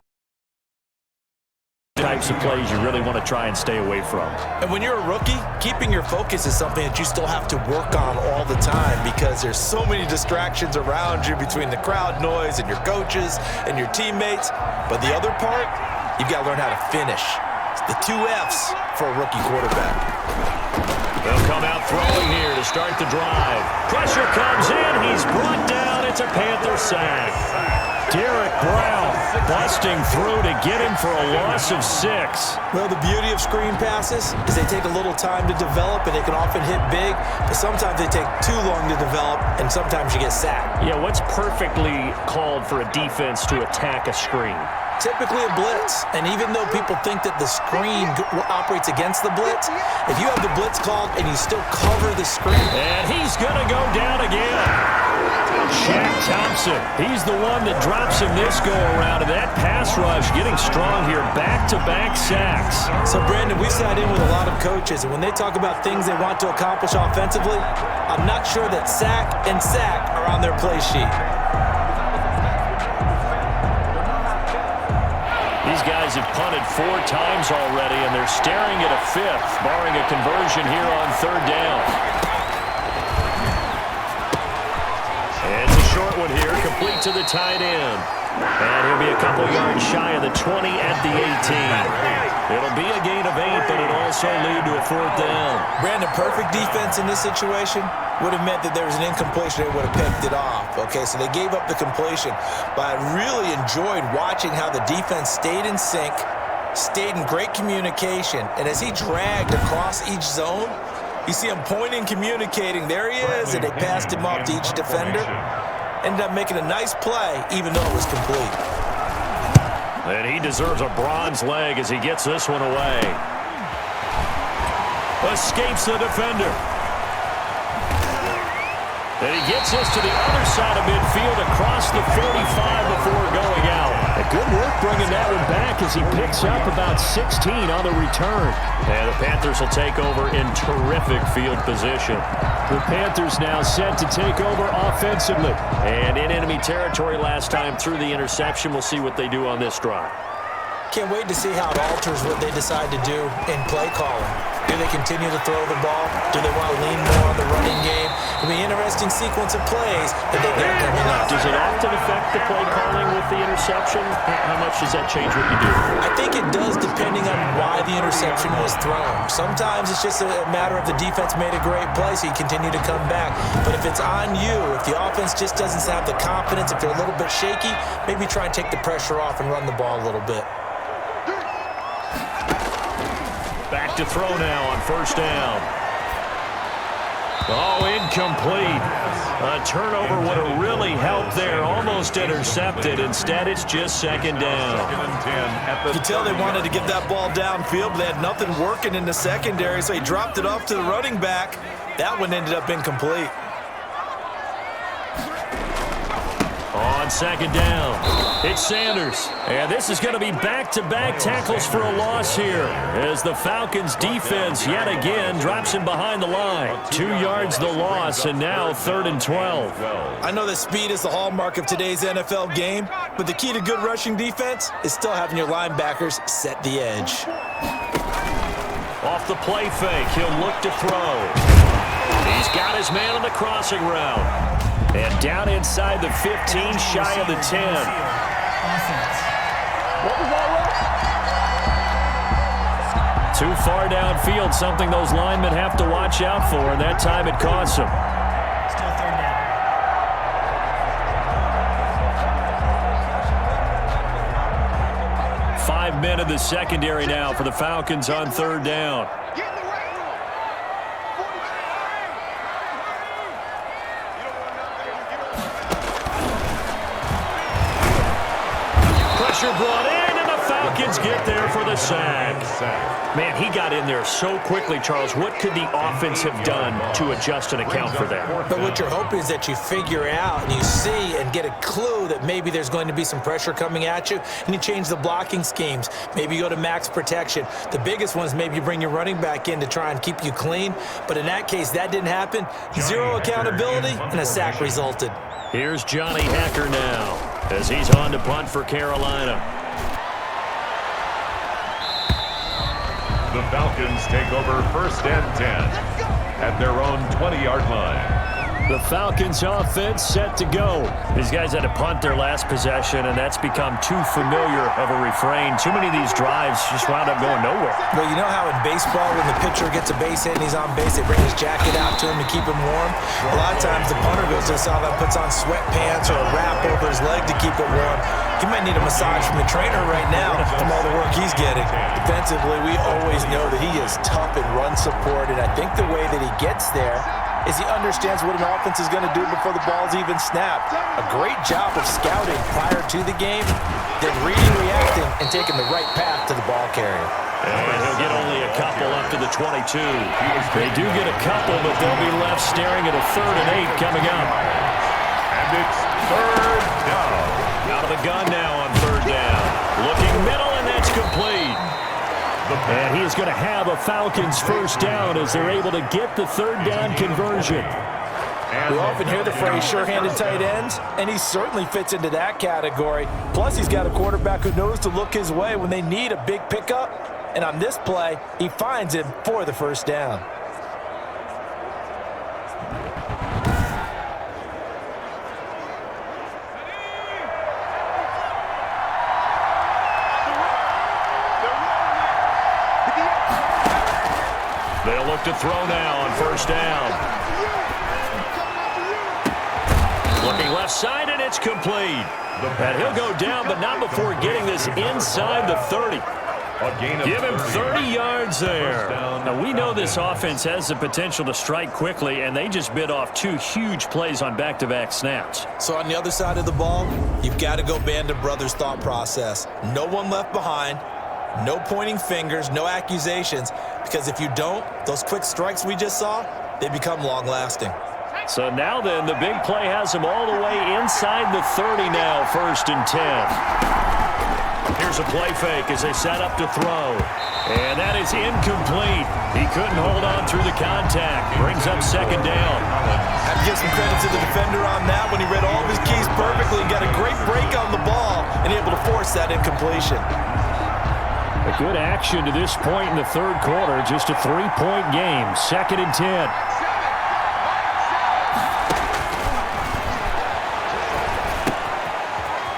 I types of plays you really want to try and stay away from. And when you're a rookie, keeping your focus is something that you still have to work on all the time because there's so many distractions around you between the crowd noise and your coaches and your teammates. But the other part, you've got to learn how to finish. It's the 2 F's for a rookie quarterback. They'll come out throwing here to start the drive. Pressure comes in. He's brought down. It's a Panther sack. Derek Brown busting through to get him for a loss of 6. Well, the beauty of screen passes is they take a little time to develop, and they can often hit big, but sometimes they take too long to develop, and sometimes you get sacked. Yeah, what's perfectly called for a defense to attack a screen? Typically a blitz, and even though people think that the screen operates against the blitz, if you have the blitz called and you still cover the screen. And he's going to go down again. Shaq Thompson, he's the one that drops him this go-around, and that pass rush getting strong here, back-to-back sacks. So, Brandon, we sat in with a lot of coaches, and when they talk about things they want to accomplish offensively, I'm not sure that sack and sack are on their play sheet. These guys have punted 4 times already, and they're staring at a 5th, barring a conversion here on 3rd down. It's a short one here, complete to the tight end. And he'll be a couple yards shy of the 20 at the 18. It'll be a gain of 8, but it'll also lead to a 4th down. Brandon, perfect defense in this situation would have meant that there was an incompletion. They would have picked it off. Okay, so they gave up the completion. But I really enjoyed watching how the defense stayed in sync, stayed in great communication. And as he dragged across each zone, you see him pointing, communicating. There he is, and they passed him off to each defender. Ended up making a nice play, even though it was complete. And he deserves a bronze leg as he gets this one away. Escapes the defender. And he gets this to the other side of midfield across the 45 before going out. A good work bringing that one back as he picks up about 16 on the return. And the Panthers will take over in terrific field position. The Panthers now set to take over offensively. And in enemy territory last time through the interception. We'll see what they do on this drive. Can't wait to see how it alters what they decide to do in play calling. Do they continue to throw the ball? Do they want to lean more on the running game? It'll be an interesting sequence of plays that they got coming up. Does it often affect the play calling with the interception? How much does that change what you do? I think it does depending on why the interception was thrown. Sometimes it's just a matter of the defense made a great play, so you continue to come back. But if it's on you, if the offense just doesn't have the confidence, if they're a little bit shaky, maybe try and take the pressure off and run the ball a little bit. Back to throw now on 1st down. Oh, incomplete. A turnover would have really helped there. Almost intercepted. Instead, it's just 2nd down. You can tell they wanted to get that ball downfield, but they had nothing working in the secondary, so he dropped it off to the running back. That one ended up incomplete. On 2nd down, it's Sanders. And this is going to be back-to-back tackles for a loss here as the Falcons defense yet again drops him behind the line. 2 yards the loss, and now 3rd and 12. I know that speed is the hallmark of today's NFL game, but the key to good rushing defense is still having your linebackers set the edge. Off the play fake, he'll look to throw. He's got his man on the crossing route. And down inside the 15, shy of the 10. Too far downfield, something those linemen have to watch out for, and that time it costs them. Still 3rd down. 5 men in the secondary now for the Falcons on 3rd down. Pressure brought in, and the Falcons get there for the sack. Man, he got in there so quickly, Charles. What could the offense have done to adjust and account for that? But what you're hoping is that you figure out and you see and get a clue that maybe there's going to be some pressure coming at you, and you change the blocking schemes. Maybe you go to max protection. The biggest one is maybe you bring your running back in to try and keep you clean. But in that case, that didn't happen. 0 accountability, and a sack resulted. Here's Johnny Hacker now as he's on to punt for Carolina. The Falcons take over 1st and 10 at their own 20-yard line. The Falcons offense set to go. These guys had to punt their last possession, and that's become too familiar of a refrain. Too many of these drives just wound up going nowhere. Well, you know how in baseball, when the pitcher gets a base hit and he's on base, they bring his jacket out to him to keep him warm? A lot of times the punter goes to the sideline, puts on sweatpants or a wrap over his leg to keep it warm. He might need a massage from the trainer right now from all the work he's getting. Defensively, we always know that he is tough and run support, and I think the way that he gets there is he understands what an offense is going to do before the ball's even snapped. A great job of scouting prior to the game, then reading, reacting, and taking the right path to the ball carrier. And he'll get only a couple up to the 22. They do get a couple, but they'll be left staring at a 3rd and 8 coming up. And it's 3rd down. Out of the gun now on 3rd down. Looking middle, and that's complete. And he is going to have a Falcons 1st down as they're able to get the 3rd down conversion. We often hear the phrase sure-handed tight ends, and he certainly fits into that category. Plus, he's got a quarterback who knows to look his way when they need a big pickup. And on this play, he finds him for the 1st down. They'll look to throw now on 1st down. Looking left side, and it's complete. And he'll go down, but not before getting this inside the 30. Give him 30 yards there. Now, we know this offense has the potential to strike quickly, and they just bit off 2 huge plays on back-to-back snaps. So on the other side of the ball, you've got to go Band of Brothers thought process. No one left behind. No pointing fingers, no accusations, because if you don't, those quick strikes we just saw, they become long-lasting. So now then, the big play has him all the way inside the 30 now, 1st and 10. Here's a play fake as they set up to throw. And that is incomplete. He couldn't hold on through the contact. Brings up 2nd down. I have to give some credit to the defender on that when he read all of his keys perfectly and got a great break on the ball and able to force that incompletion. A good action to this point in the 3rd quarter. Just a 3-point game. 2nd and 10.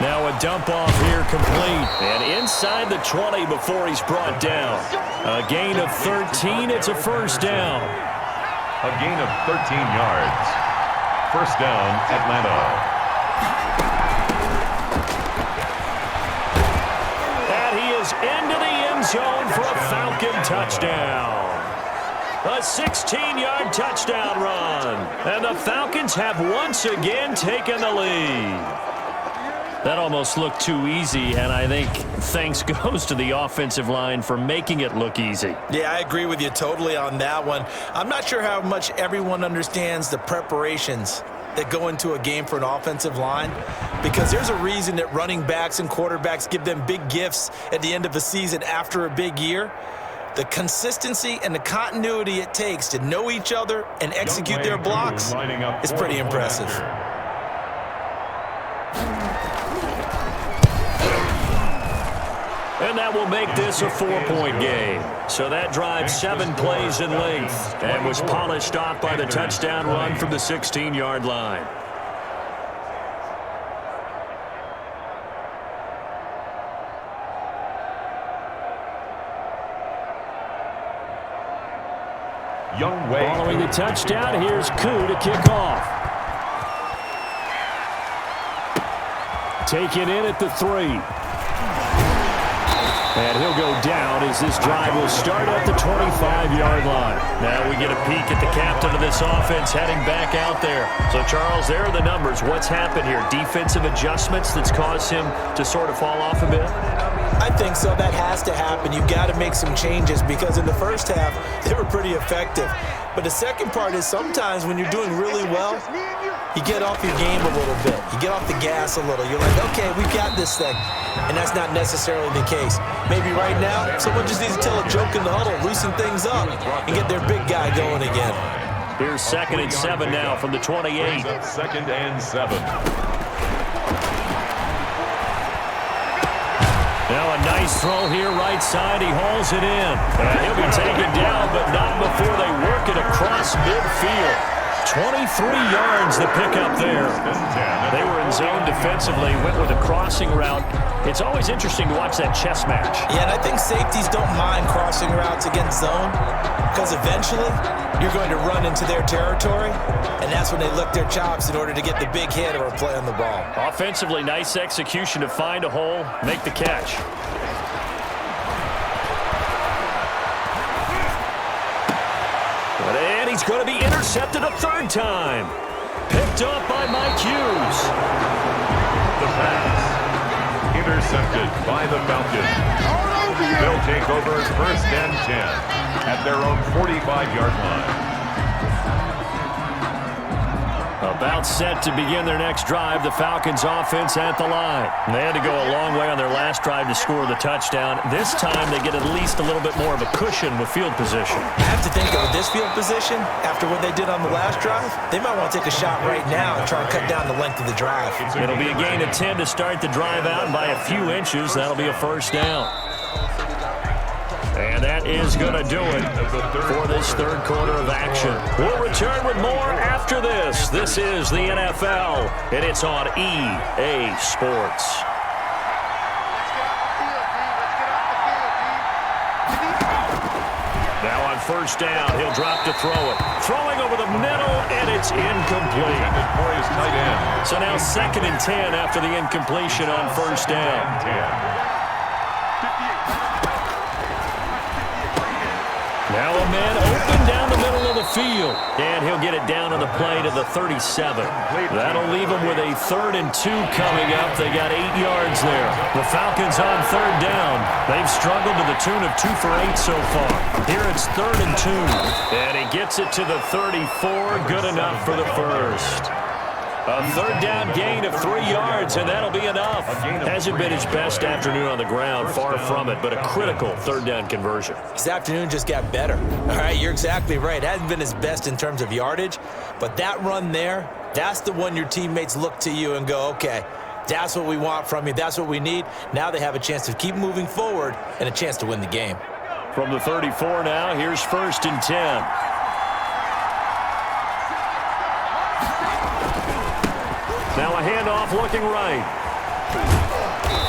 Now a dump off here complete. And inside the 20 before he's brought down. A gain of 13. It's a 1st down. A gain of 13 yards. 1st down, Atlanta. Into the end zone for a Falcon touchdown. A 16-yard touchdown run. And the Falcons have once again taken the lead. That almost looked too easy, and I think thanks goes to the offensive line for making it look easy. Yeah, I agree with you totally on that one. I'm not sure how much everyone understands the preparations that go into a game for an offensive line, because there's a reason that running backs and quarterbacks give them big gifts at the end of a season after a big year. The consistency and the continuity it takes to know each other and execute their blocks is pretty impressive. And that will make this a 4-point game. So that drives 7 plays in length and was polished off by the touchdown run from the 16-yard line. Following the touchdown, here's Koo to kick off. Taken in at the 3. And he'll go down as this drive will start at the 25-yard line. Now we get a peek at the captain of this offense heading back out there. So, Charles, there are the numbers. What's happened here? Defensive adjustments that's caused him to sort of fall off a bit? I think so. That has to happen. You've got to make some changes because in the first half, they were pretty effective. But the second part is sometimes when you're doing really well, you get off your game a little bit. You get off the gas a little. You're like, okay, we've got this thing. And that's not necessarily the case. Maybe right now, someone just needs to tell a joke in the huddle, loosen things up, and get their big guy going again. Here's 2nd and 7 now from the 28. 2nd and 7. Now a nice throw here, right side. He hauls it in. And he'll be taken down, but not before they work it across midfield. 23 yards to pick up there. They were in zone defensively, went with a crossing route. It's always interesting to watch that chess match. Yeah, and I think safeties don't mind crossing routes against zone because eventually you're going to run into their territory, and that's when they lick their chops in order to get the big hit or a play on the ball. Offensively, nice execution to find a hole, make the catch. And he's going to be intercepted a third time. Picked up by Mike Hughes. The pass. Intercepted by the Falcons. They'll take over first and 10 at their own 45-yard line. About set to begin their next drive, the Falcons offense at the line. They had to go a long way on their last drive to score the touchdown. This time they get at least a little bit more of a cushion with field position. I have to think that with this field position, after what they did on the last drive, they might want to take a shot right now and try and cut down the length of the drive. It'll be a gain of 10 to start the drive out, and by a few inches, that'll be a first down. And that is going to do it for this third quarter of action. We'll return with more after this. This is the NFL, and it's on EA Sports. Now on first down, he'll drop to throw it. Throwing over the middle, and it's incomplete. So now 2nd and 10 after the incompletion on first down. Now a man open down the middle of the field. And he'll get it down on the play to the 37. That'll leave him with a 3rd and 2 coming up. They got 8 yards there. The Falcons on 3rd down. They've struggled to the tune of 2 for 8 so far. Here it's 3rd and 2. And he gets it to the 34. Good enough for the first. A 3rd down gain of 3 yards, and that'll be enough. Hasn't been his best afternoon on the ground, far from it, but a critical 3rd down conversion. His afternoon just got better. All right, you're exactly right. It hasn't been his best in terms of yardage, but that run there, that's the one your teammates look to you and go, okay, that's what we want from you. That's what we need. Now they have a chance to keep moving forward and a chance to win the game. From the 34 now, here's 1st and 10. Now a handoff looking right.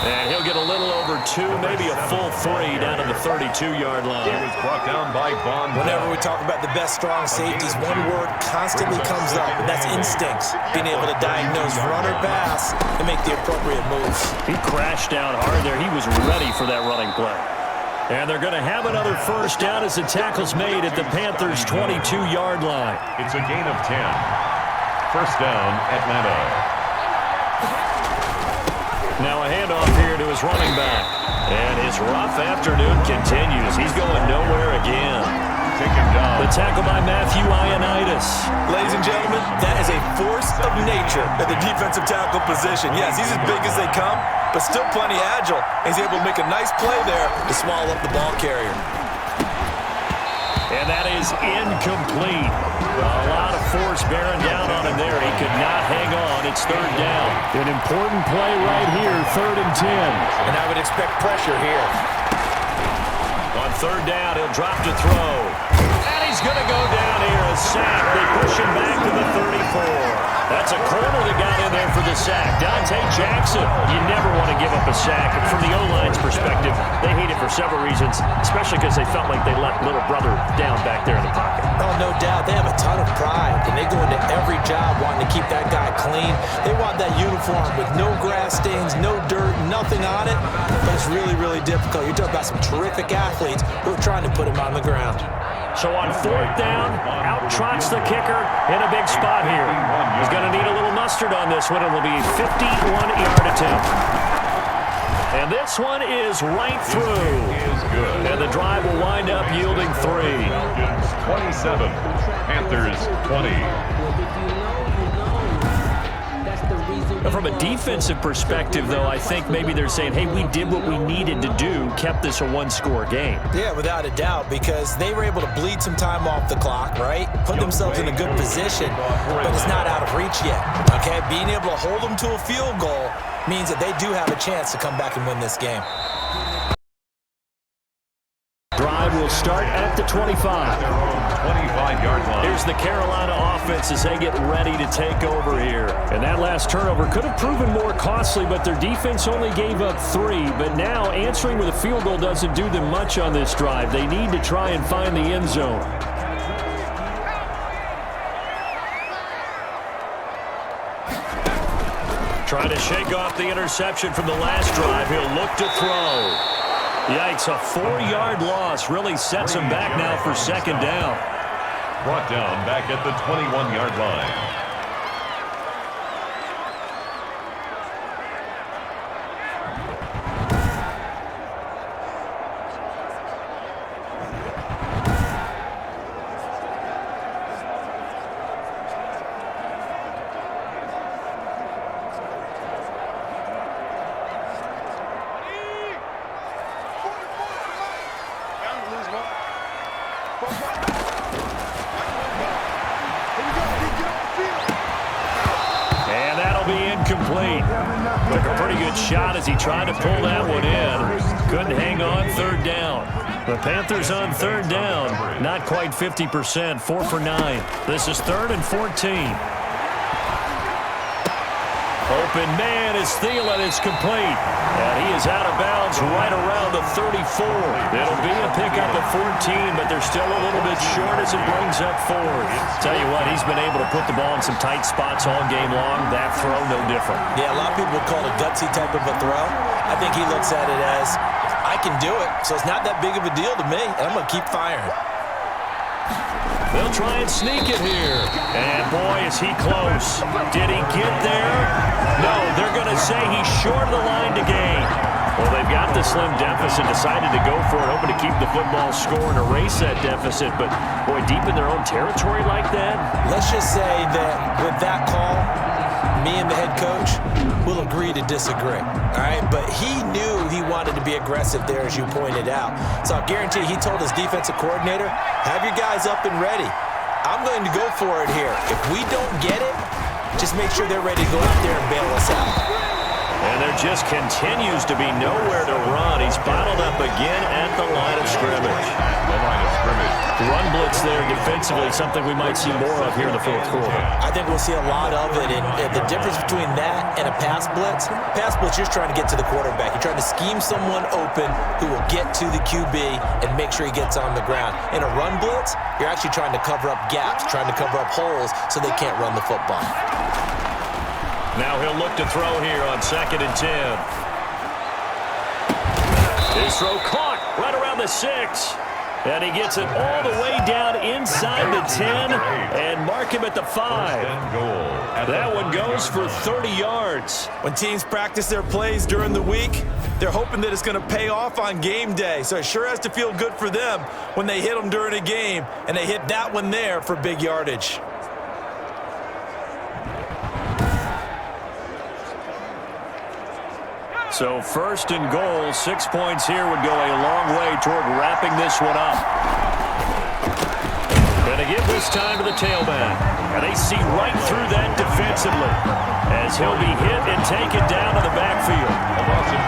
And he'll get a little over 2, maybe a full 3 down to the 32-yard line. He was brought down by Bond. Whenever we talk about the best strong safeties, one word constantly comes up, and that's instincts. Being able to diagnose run or pass and make the appropriate moves. He crashed down hard there. He was ready for that running play. And they're going to have another first down as the tackle's made at the Panthers' 22-yard line. It's a gain of 10. First down, Atlanta. Now a handoff here to his running back. And his rough afternoon continues. He's going nowhere again. Taken down. The tackle by Matthew Ioannidis. Ladies and gentlemen, that is a force of nature at the defensive tackle position. Yes, he's as big as they come, but still plenty agile. He's able to make a nice play there to swallow up the ball carrier. And that is incomplete. A lot of force bearing down on him there. He could not hang on. It's 3rd down. An important play right here, 3rd and 10. And I would expect pressure here. On 3rd down, he'll drop to throw. And he's going to go down here. A sack. They push him back to the 34. That's a corner that got in there for the sack. Dante Jackson. You never want to give up a sack. From the O-line's perspective, they hate it for several reasons, especially because they felt like they let little brother down back there in the pocket. Oh, no doubt. They have a ton of pride, and they go into every job wanting to keep that guy clean. They want that uniform with no grass stains, no dirt, nothing on it, but it's really, really difficult. You're talking about some terrific athletes who are trying to put him on the ground. So on 4th down, out trots the kicker in a big spot here. He's going to need a little mustard on this one. It will be a 51-yard attempt. And this one is right through. And the drive will wind up yielding 3. 27, Panthers 20. From a defensive perspective, though, I think maybe they're saying, hey, we did what we needed to do, kept this a 1-score game. Yeah, without a doubt, because they were able to bleed some time off the clock, right? Put themselves in a good position, but it's not out of reach yet, okay? Being able to hold them to a field goal means that they do have a chance to come back and win this game. Drive will start at the 25. Their own 25-yard line. Here's the Carolina offense as they get ready to take over here. And that last turnover could have proven more costly, but their defense only gave up 3. But now answering with a field goal doesn't do them much on this drive. They need to try and find the end zone. Trying to shake off the interception from the last drive. He'll look to throw. Yikes, a 4-yard loss really sets him back now for second down. Brought down back at the 21-yard line. And that'll be incomplete. Took a pretty good shot as he tried to pull that one in. Couldn't hang on third down. The Panthers on third down, not quite 50%, 4 for 9. This is 3rd and 14. Open man is Thielen. It's complete. And he is out of bounds right around the 34. It'll be a pickup of 14, but they're still a little bit short as it brings up 4th. Tell you what, he's been able to put the ball in some tight spots all game long. That throw, no different. Yeah, a lot of people would call it a gutsy type of a throw. I think he looks at it as, I can do it, so it's not that big of a deal to me, and I'm going to keep firing. They'll try and sneak it here. And boy, is he close. Did he get there? No, they're going to say he's short of the line to gain. Well, they've got the slim deficit, decided to go for it, hoping to keep the football score and erase that deficit. But, boy, deep in their own territory like that? Let's just say that with that call, me and the head coach will agree to disagree, all right? But he knew he wanted to be aggressive there, as you pointed out. So I guarantee he told his defensive coordinator, have your guys up and ready. I'm going to go for it here. If we don't get it, just make sure they're ready to go out there and bail us out. And there just continues to be nowhere to run. He's bottled up again at the line of scrimmage. The line of scrimmage. Run blitz there defensively, something we might see more of here in the 4th quarter. I think we'll see a lot of it. And the difference between that and a pass blitz, you're just trying to get to the quarterback. You're trying to scheme someone open who will get to the QB and make sure he gets on the ground. In a run blitz, you're actually trying to cover up gaps, trying to cover up holes so they can't run the football. Now he'll look to throw here on 2nd and 10. His throw caught right around the 6. And he gets it all the way down inside the 10 and mark him at the 5. That one goes for 30 yards. When teams practice their plays during the week, they're hoping that it's going to pay off on game day. So it sure has to feel good for them when they hit them during a game, and they hit that one there for big yardage. So 1st and goal, 6 points here would go a long way toward wrapping this one up. Going to give this time to the tailback. And they see right through that defensively as he'll be hit and taken down to the backfield.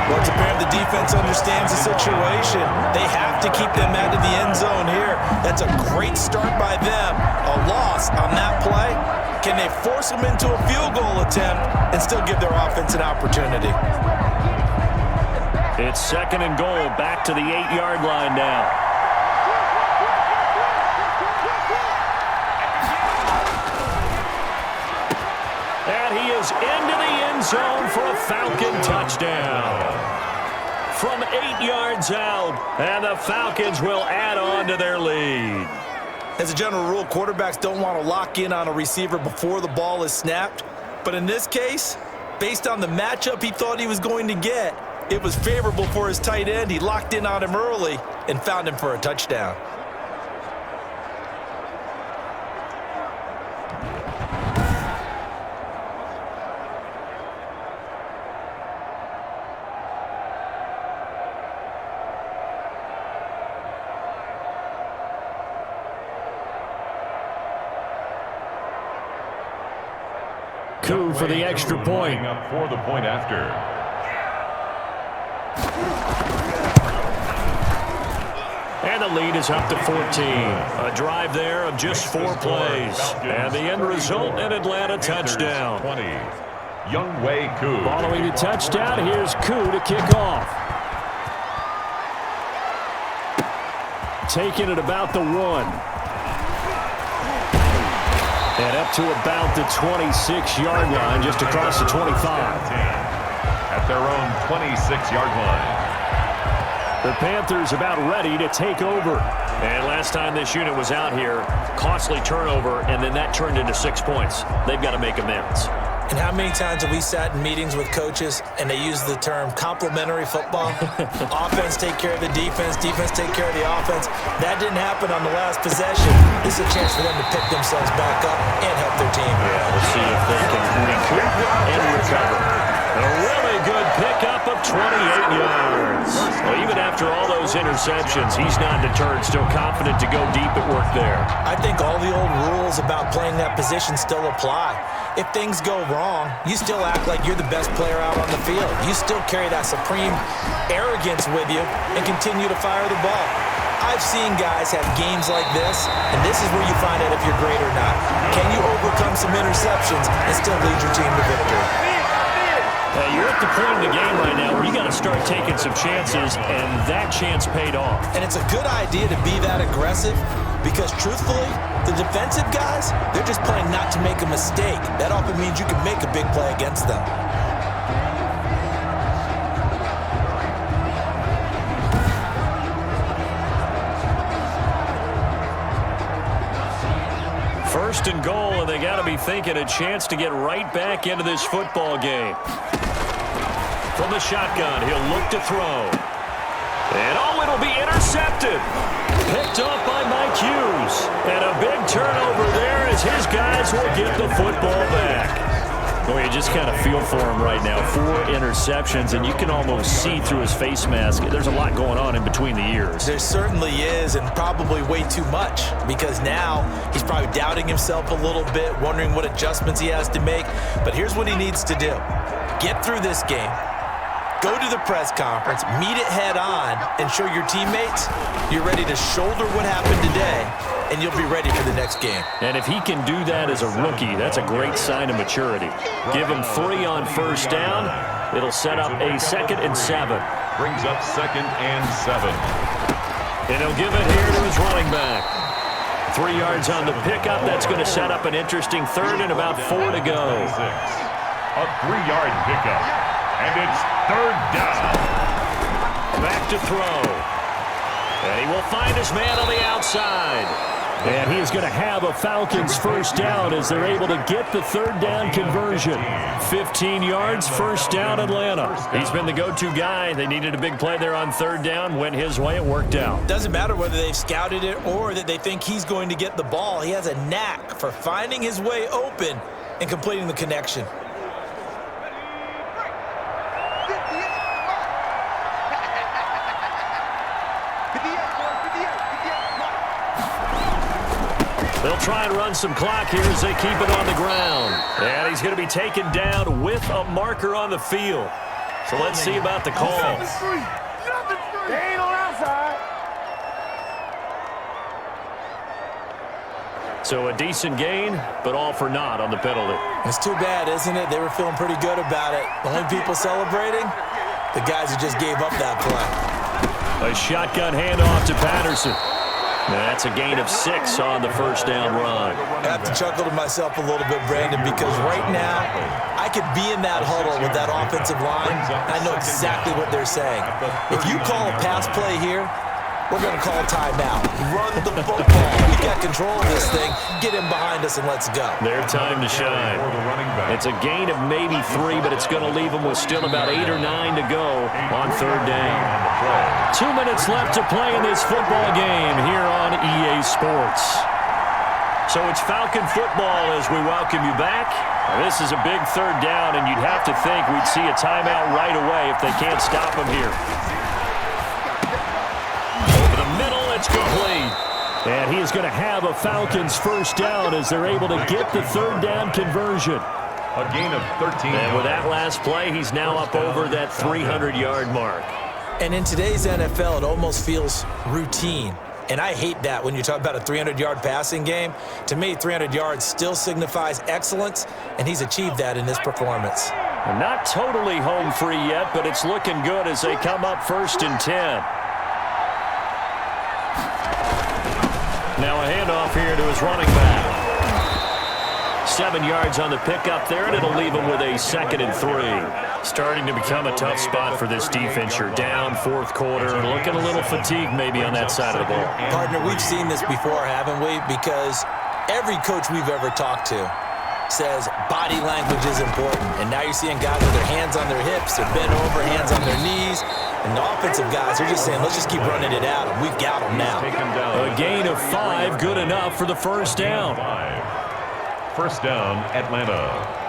Well, it's apparent the defense understands the situation. They have to keep them out of the end zone here. That's a great start by them. A loss on that play. Can they force them into a field goal attempt and still give their offense an opportunity? It's 2nd and goal, back to the 8-yard line now. And he is into the end zone for a Falcon touchdown. From 8 yards out, and the Falcons will add on to their lead. As a general rule, quarterbacks don't want to lock in on a receiver before the ball is snapped. But in this case, based on the matchup he thought he was going to get, it was favorable for his tight end. He locked in on him early and found him for a touchdown. Koo for the extra point. Up for the point after. And the lead is up to 14. A drive there of just 4 plays. And the end result, an Atlanta touchdown. 20. Younghoe Koo. Following the touchdown, here's Koo to kick off. Taking it about the 1. And up to about the 26-yard line, just across the 25. At their own 26-yard line. The Panthers about ready to take over. And last time this unit was out here, costly turnover, and then that turned into 6 points. They've got to make amends. And how many times have we sat in meetings with coaches and they use the term complementary football? Offense take care of the defense, defense take care of the offense. That didn't happen on the last possession. This is a chance for them to pick themselves back up and help their team. Yeah, we'll see if they can recoup and recover. A really good pickup of 28 yards. Well, even after all those interceptions, he's not deterred, still confident to go deep at work there. I think all the old rules about playing that position still apply. If things go wrong, you still act like you're the best player out on the field. You still carry that supreme arrogance with you and continue to fire the ball. I've seen guys have games like this, and this is where you find out if you're great or not. Can you overcome some interceptions and still lead your team to victory? You're at the point in the game right now where you got to start taking some chances, and that chance paid off. And it's a good idea to be that aggressive because, truthfully, the defensive guys, they're just playing not to make a mistake. That often means you can make a big play against them. First and goal, and they got to be thinking a chance to get right back into this football game. From the shotgun, he'll look to throw. And it'll be intercepted. Picked off by Mike Hughes. And a big turnover there as his guys will get the football back. Well, you just kind of feel for him right now. 4 interceptions, and you can almost see through his face mask. There's a lot going on in between the ears. There certainly is, and probably way too much, because now he's probably doubting himself a little bit, wondering what adjustments he has to make. But here's what he needs to do. Get through this game. Go to the press conference, meet it head on, and show your teammates you're ready to shoulder what happened today, and you'll be ready for the next game. And if he can do that as a rookie, that's a great sign of maturity. Give him 3 on first down. It'll set up a 2nd and 7. Brings up 2nd and 7. And he'll give it here to his running back. 3 yards on the pickup. That's going to set up an interesting 3rd and about 4 to go. A 3-yard pickup. And it's 3rd down. Back to throw. And he will find his man on the outside. And he is going to have a Falcons first down as they're able to get the 3rd down conversion. 15 yards, first down Atlanta. He's been the go-to guy. They needed a big play there on 3rd down. Went his way. It worked out. Doesn't matter whether they've scouted it or that they think he's going to get the ball. He has a knack for finding his way open and completing the connection. They'll try and run some clock here as they keep it on the ground. And he's going to be taken down with a marker on the field. So let's see about the call. They ain't on outside. So a decent gain, but all for naught on the penalty. It's too bad, isn't it? They were feeling pretty good about it. The only people celebrating, the guys who just gave up that play. A shotgun handoff to Patterson. That's a gain of 6 on the first down run. I have to chuckle to myself a little bit, Brandon, because right now I could be in that huddle with that offensive line. I know exactly what they're saying. If you call a pass play here, we're going to call a timeout. Run the football. We got control of this thing. Get him behind us and let's go. Their time to shine. It's a gain of maybe 3, but it's going to leave them with still about 8 or 9 to go on 3rd down. 2 minutes left to play in this football game here on EA Sports. So it's Falcon football as we welcome you back. This is a big 3rd down, and you'd have to think we'd see a timeout right away if they can't stop him here. Over the middle, it's complete. And he is going to have a Falcons first down as they're able to get the 3rd down conversion. A gain of 13 yards. And with that last play, he's now up over that 300-yard mark. And in today's NFL, it almost feels routine. And I hate that when you talk about a 300-yard passing game. To me, 300 yards still signifies excellence, and he's achieved that in this performance. And not totally home free yet, but it's looking good as they come up 1st and 10. Now a handoff here to his running back. 7 yards on the pickup there, and it'll leave him with a 2nd and 3. Starting to become a tough spot for this defense. You're down 4th quarter, looking a little fatigued maybe on that side of the ball. Partner, we've seen this before, haven't we? Because every coach we've ever talked to says body language is important. And now you're seeing guys with their hands on their hips, they're bent over, hands on their knees. And the offensive guys are just saying, let's just keep running it out. And we've got them now. A gain of 5, good enough for the first down. 1st down, Atlanta.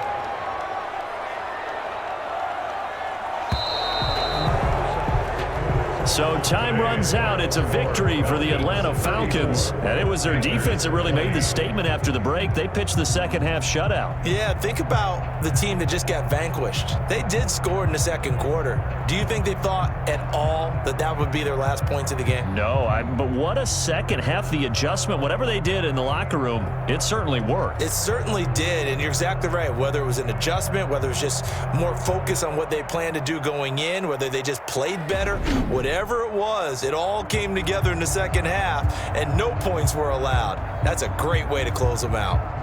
So time runs out. It's a victory for the Atlanta Falcons. And it was their defense that really made the statement after the break. They pitched the second half shutout. Yeah, think about the team that just got vanquished. They did score in the 2nd quarter. Do you think they thought at all that that would be their last points of the game? No, but what a second half. The adjustment, whatever they did in the locker room, it certainly worked. It certainly did, and you're exactly right. Whether it was an adjustment, whether it was just more focus on what they planned to do going in, whether they just played better, whatever it was, it all came together in the second half, and no points were allowed. That's a great way to close them out.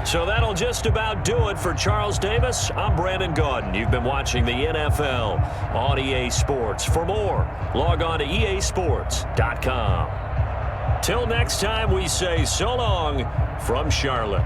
So that'll just about do it for Charles Davis. I'm Brandon Gaudin. You've been watching the NFL on EA Sports. For more, log on to easports.com. Till next time, we say so long from Charlotte.